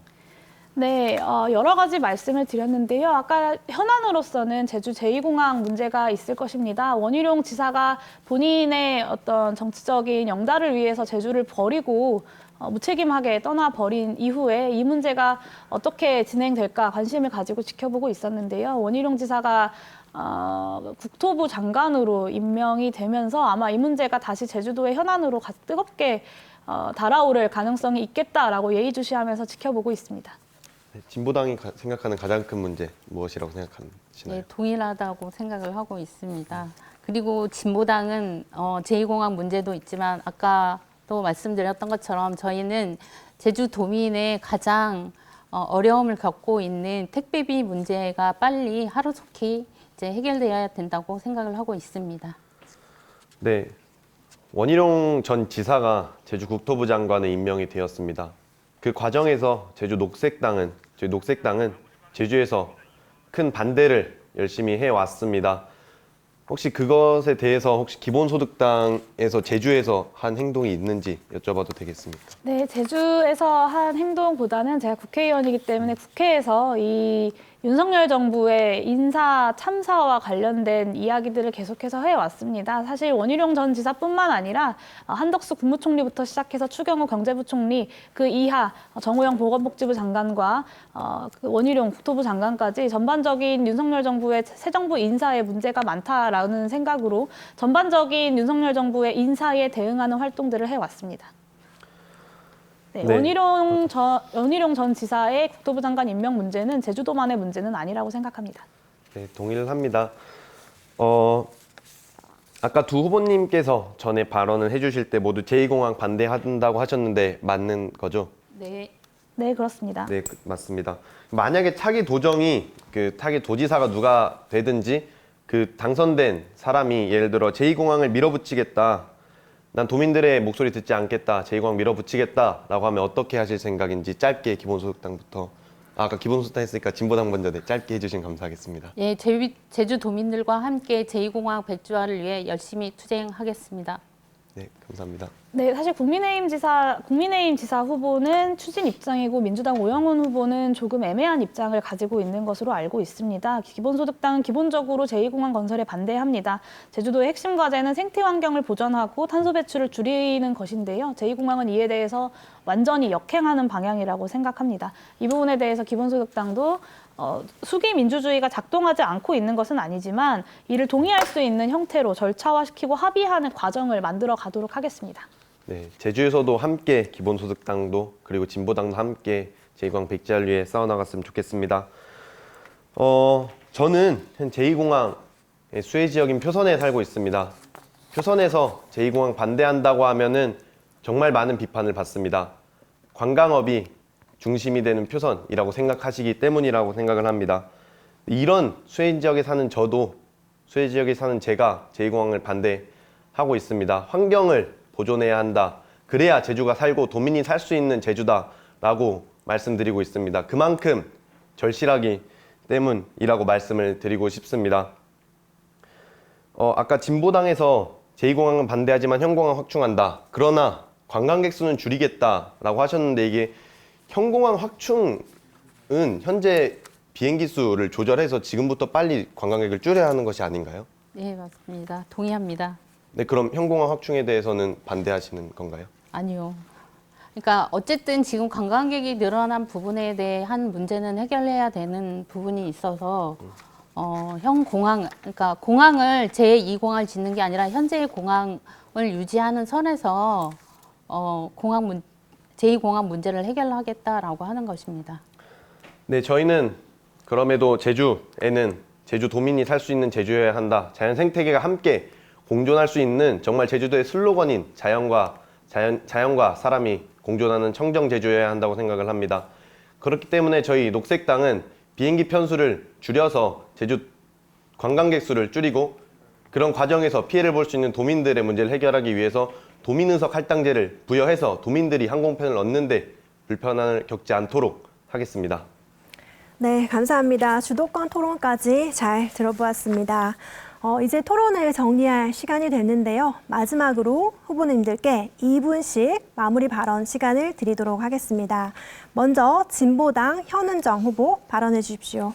네, 여러 가지 말씀을 드렸는데요. 아까 현안으로서는 제주 제2공항 문제가 있을 것입니다. 원희룡 지사가 본인의 어떤 정치적인 영달을 위해서 제주를 버리고 무책임하게 떠나버린 이후에 이 문제가 어떻게 진행될까 관심을 가지고 지켜보고 있었는데요. 원희룡 지사가 국토부 장관으로 임명이 되면서 아마 이 문제가 다시 제주도의 현안으로 뜨겁게 달아오를 가능성이 있겠다라고 예의주시하면서 지켜보고 있습니다. 네, 진보당이 생각하는 가장 큰 문제 무엇이라고 생각하시나요? 네, 동일하다고 생각을 하고 있습니다. 그리고 진보당은 제2공항 문제도 있지만 아까도 말씀드렸던 것처럼 저희는 제주도민의 가장 어려움을 겪고 있는 택배비 문제가 빨리 하루속히 이제 해결되어야 된다고 생각을 하고 있습니다. 네, 원희룡 전 지사가 제주 국토부 장관에 임명이 되었습니다. 그 과정에서 저희 녹색당은 제주에서 큰 반대를 열심히 해왔습니다. 혹시 그것에 대해서 혹시 기본소득당에서 제주에서 한 행동이 있는지 여쭤봐도 되겠습니까? 네, 제주에서 한 행동보다는 제가 국회의원이기 때문에 국회에서 이 윤석열 정부의 인사 참사와 관련된 이야기들을 계속해서 해왔습니다. 사실 원희룡 전 지사뿐만 아니라 한덕수 국무총리부터 시작해서 추경호 경제부총리, 그 이하 정호영 보건복지부 장관과 그 원희룡 국토부 장관까지 전반적인 윤석열 정부의 새 정부 인사에 문제가 많다라는 생각으로 전반적인 윤석열 정부의 인사에 대응하는 활동들을 해왔습니다. 네, 네. 원희룡 전 지사의 국토부 장관 임명 문제는 제주도만의 문제는 아니라고 생각합니다. 네, 동의를 합니다. 아까 두 후보님께서 전에 발언을 해주실 때 모두 제2공항 반대한다고 하셨는데 맞는 거죠? 네. 네, 그렇습니다. 네, 맞습니다. 만약에 차기 도정이 그 차기 도지사가 누가 되든지 그 당선된 사람이 예를 들어 제2공항을 밀어붙이겠다. 난 도민들의 목소리 듣지 않겠다. 제2공항 밀어붙이겠다라고 하면 어떻게 하실 생각인지 짧게 기본소득당부터. 아까 기본소득당 했으니까 진보당 먼저 짧게 해주시면 감사하겠습니다. 예, 제주 도민들과 함께 제2공항 백지화를 위해 열심히 투쟁하겠습니다. 네, 감사합니다. 네, 사실 국민의힘 지사 후보는 추진 입장이고 민주당 오영훈 후보는 조금 애매한 입장을 가지고 있는 것으로 알고 있습니다. 기본소득당은 기본적으로 제2공항 건설에 반대합니다. 제주도의 핵심 과제는 생태 환경을 보전하고 탄소 배출을 줄이는 것인데요. 제2공항은 이에 대해서 완전히 역행하는 방향이라고 생각합니다. 이 부분에 대해서 기본소득당도 수기 민주주의가 작동하지 않고 있는 것은 아니지만 이를 동의할 수 있는 형태로 절차화시키고 합의하는 과정을 만들어 가도록 하겠습니다. 네, 제주에서도 함께 기본소득당도 그리고 진보당도 함께 제2공항 백지화를 위해 싸워나갔으면 좋겠습니다. 저는 현 제2공항 수혜지역인 표선에 살고 있습니다. 표선에서 제2공항 반대한다고 하면은 정말 많은 비판을 받습니다. 관광업이 중심이 되는 표선이라고 생각하시기 때문이라고 생각을 합니다. 이런 수혜지역에 사는 저도 수혜지역에 사는 제가 제2공항을 반대하고 있습니다. 환경을 보존해야 한다. 그래야 제주가 살고 도민이 살 수 있는 제주다라고 말씀드리고 있습니다. 그만큼 절실하기 때문이라고 말씀을 드리고 싶습니다. 아까 진보당에서 제2공항은 반대하지만 현공항 확충한다. 그러나 관광객 수는 줄이겠다라고 하셨는데 이게 현공항 확충은 현재 비행기 수를 조절해서 지금부터 빨리 관광객을 줄여야 하는 것이 아닌가요? 네, 맞습니다. 동의합니다. 네, 그럼 현공항 확충에 대해서는 반대하시는 건가요? 아니요. 그러니까 어쨌든 지금 관광객이 늘어난 부분에 대한 문제는 해결해야 되는 부분이 있어서 그러니까 공항을 제2공항을 짓는 게 아니라 현재의 공항을 유지하는 선에서 제2공항 문제를 해결하겠다라고 하는 것입니다. 네, 저희는 그럼에도 제주에는 제주 도민이 살 수 있는 제주여야 한다. 자연 생태계가 함께 공존할 수 있는 정말 제주도의 슬로건인 자연과 사람이 공존하는 청정 제주여야 한다고 생각을 합니다. 그렇기 때문에 저희 녹색당은 비행기 편수를 줄여서 제주 관광객 수를 줄이고 그런 과정에서 피해를 볼 수 있는 도민들의 문제를 해결하기 위해서 도민의석 할당제를 부여해서 도민들이 항공편을 얻는데 불편함을 겪지 않도록 하겠습니다. 네, 감사합니다. 주도권 토론까지 잘 들어보았습니다. 이제 토론을 정리할 시간이 됐는데요. 마지막으로 후보님들께 2분씩 마무리 발언 시간을 드리도록 하겠습니다. 먼저 진보당 현은정 후보 발언해 주십시오.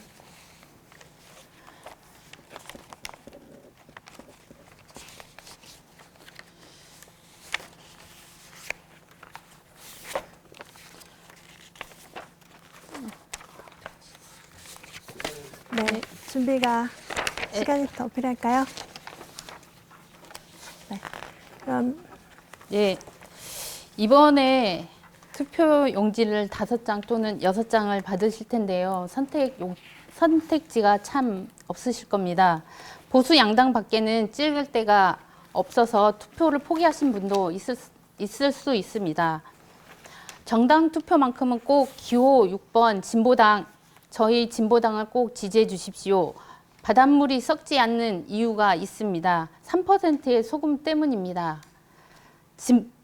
네, 준비가 시간이 더 필요할까요? 네, 그럼 예, 이번에 투표 용지를 5장 또는 6장을 받으실 텐데요. 선택지가 참 없으실 겁니다. 보수 양당 밖에는 찍을 데가 없어서 투표를 포기하신 분도 있을 수 있습니다. 정당 투표만큼은 꼭 기호 6번 진보당, 저희 진보당을 꼭 지지해 주십시오. 바닷물이 썩지 않는 이유가 있습니다. 3%의 소금 때문입니다.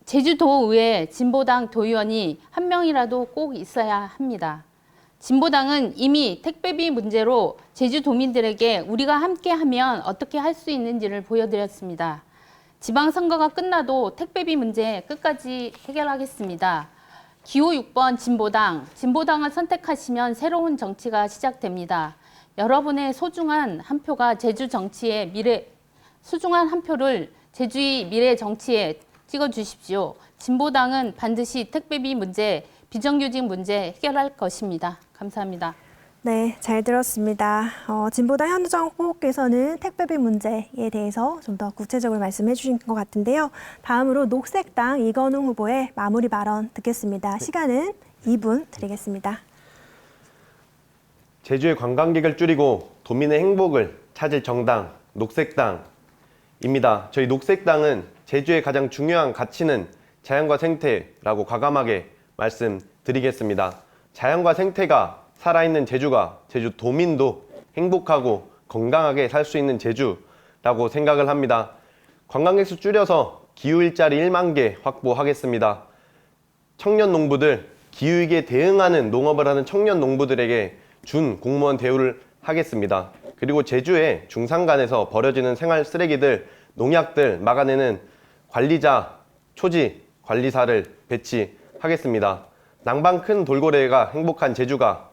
제주도의회 진보당 도의원이 한 명이라도 꼭 있어야 합니다. 진보당은 이미 택배비 문제로 제주도민들에게 우리가 함께하면 어떻게 할 수 있는지를 보여드렸습니다. 지방선거가 끝나도 택배비 문제 끝까지 해결하겠습니다. 기호 6번 진보당을 선택하시면 새로운 정치가 시작됩니다. 여러분의 소중한 한 표가 제주 정치의 소중한 한 표를 제주의 미래 정치에 찍어주십시오. 진보당은 반드시 택배비 문제, 비정규직 문제 해결할 것입니다. 감사합니다. 네, 잘 들었습니다. 진보당 현우정 후보께서는 택배비 문제에 대해서 좀 더 구체적으로 말씀해 주신 것 같은데요. 다음으로 녹색당 이건웅 후보의 마무리 발언 듣겠습니다. 시간은 2분 드리겠습니다. 제주의 관광객을 줄이고 도민의 행복을 찾을 정당, 녹색당입니다. 저희 녹색당은 제주의 가장 중요한 가치는 자연과 생태라고 과감하게 말씀드리겠습니다. 자연과 생태가 살아있는 제주가 제주 도민도 행복하고 건강하게 살 수 있는 제주라고 생각을 합니다. 관광객 수 줄여서 기후일자리 1만 개 확보하겠습니다. 청년 농부들, 기후위기에 대응하는 농업을 하는 청년 농부들에게 준 공무원 대우를 하겠습니다. 그리고 제주의 중산간에서 버려지는 생활 쓰레기들, 농약들 막아내는 관리자, 초지 관리사를 배치하겠습니다. 남방 큰 돌고래가 행복한 제주가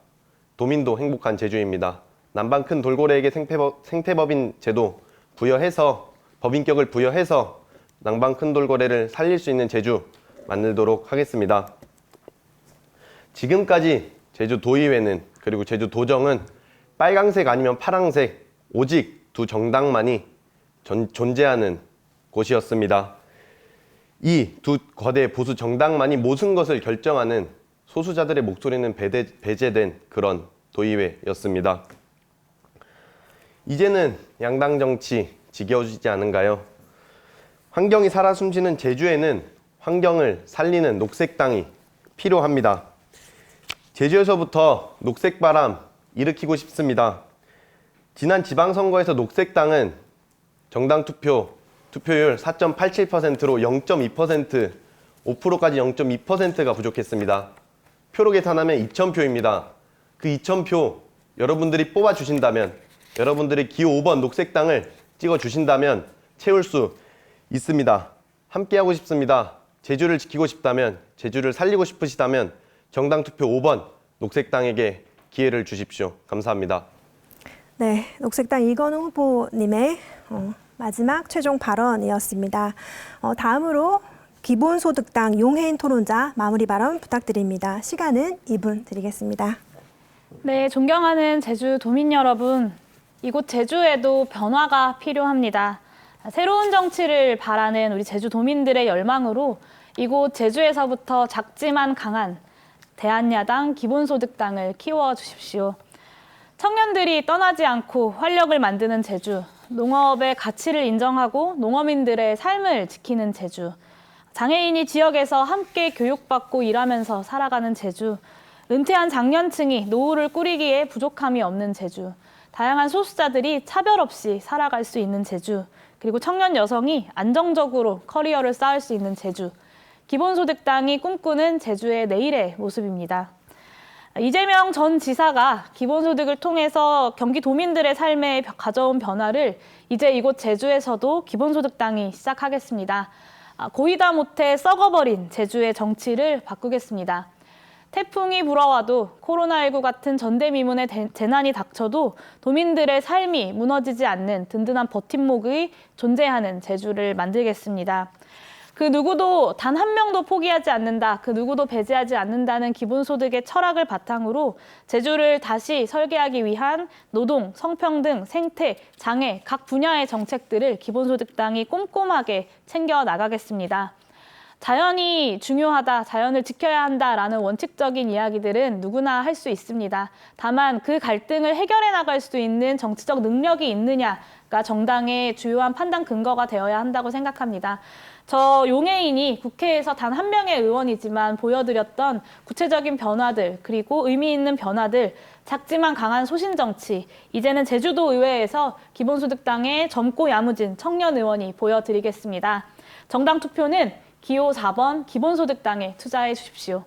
도민도 행복한 제주입니다. 남방 큰 돌고래에게 생태법인 제도 부여해서 법인격을 부여해서 남방 큰 돌고래를 살릴 수 있는 제주 만들도록 하겠습니다. 지금까지 제주도의회는 그리고 제주도정은 빨강색 아니면 파랑색 오직 두 정당만이 존재하는 곳이었습니다. 이 두 거대 보수 정당만이 모든 것을 결정하는 소수자들의 목소리는 배제된 그런 도의회였습니다. 이제는 양당 정치 지겨워지지 않은가요? 환경이 살아 숨쉬는 제주에는 환경을 살리는 녹색당이 필요합니다. 제주에서부터 녹색바람 일으키고 싶습니다. 지난 지방선거에서 녹색당은 정당 투표율 4.87%로 0.2%, 5%까지 0.2%가 부족했습니다. 표로 계산하면 2,000표입니다. 그 2,000표 여러분들이 뽑아주신다면, 여러분들이 기호 5번 녹색당을 찍어주신다면 채울 수 있습니다. 함께하고 싶습니다. 제주를 지키고 싶다면, 제주를 살리고 싶으시다면 정당 투표 5번 녹색당에게 기회를 주십시오. 감사합니다. 네, 녹색당 이건웅 후보님의 마지막 최종 발언이었습니다. 다음으로 기본소득당 용혜인 토론자 마무리 발언 부탁드립니다. 시간은 2분 드리겠습니다. 네, 존경하는 제주 도민 여러분, 이곳 제주에도 변화가 필요합니다. 새로운 정치를 바라는 우리 제주 도민들의 열망으로 이곳 제주에서부터 작지만 강한 대한야당 기본소득당을 키워주십시오. 청년들이 떠나지 않고 활력을 만드는 제주, 농업의 가치를 인정하고 농어민들의 삶을 지키는 제주, 장애인이 지역에서 함께 교육받고 일하면서 살아가는 제주, 은퇴한 장년층이 노후를 꾸리기에 부족함이 없는 제주, 다양한 소수자들이 차별 없이 살아갈 수 있는 제주, 그리고 청년 여성이 안정적으로 커리어를 쌓을 수 있는 제주, 기본소득당이 꿈꾸는 제주의 내일의 모습입니다. 이재명 전 지사가 기본소득을 통해서 경기도민들의 삶에 가져온 변화를 이제 이곳 제주에서도 기본소득당이 시작하겠습니다. 고이다 못해 썩어버린 제주의 정치를 바꾸겠습니다. 태풍이 불어와도 코로나19 같은 전대미문의 재난이 닥쳐도 도민들의 삶이 무너지지 않는 든든한 버팀목이 존재하는 제주를 만들겠습니다. 그 누구도 단 한 명도 포기하지 않는다, 그 누구도 배제하지 않는다는 기본소득의 철학을 바탕으로 제주를 다시 설계하기 위한 노동, 성평등, 생태, 장애 각 분야의 정책들을 기본소득당이 꼼꼼하게 챙겨 나가겠습니다. 자연이 중요하다, 자연을 지켜야 한다라는 원칙적인 이야기들은 누구나 할 수 있습니다. 다만 그 갈등을 해결해 나갈 수 있는 정치적 능력이 있느냐가 정당의 주요한 판단 근거가 되어야 한다고 생각합니다. 저 용혜인이 국회에서 단 한 명의 의원이지만 보여드렸던 구체적인 변화들, 그리고 의미 있는 변화들, 작지만 강한 소신정치, 이제는 제주도 의회에서 기본소득당의 젊고 야무진 청년 의원이 보여드리겠습니다. 정당 투표는 기호 4번 기본소득당에 투자해 주십시오.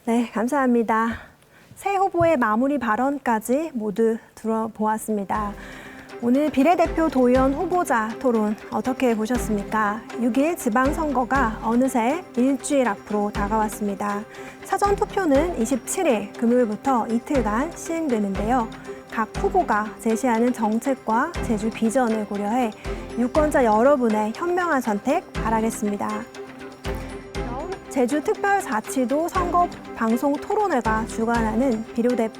네, 감사합니다. 새 후보의 마무리 발언까지 모두 들어보았습니다. 오늘 비례대표 도의원 후보자 토론 어떻게 보셨습니까? 6일 지방선거가 어느새 일주일 앞으로 다가왔습니다. 사전투표는 27일 금요일부터 이틀간 시행되는데요. 각 후보가 제시하는 정책과 제주 비전을 고려해 유권자 여러분의 현명한 선택 바라겠습니다. 제주특별자치도 선거 방송 토론회가 주관하는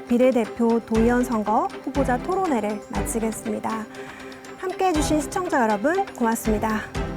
비례대표 도의원 선거 후보자 토론회를 마치겠습니다. 함께해 주신 시청자 여러분 고맙습니다.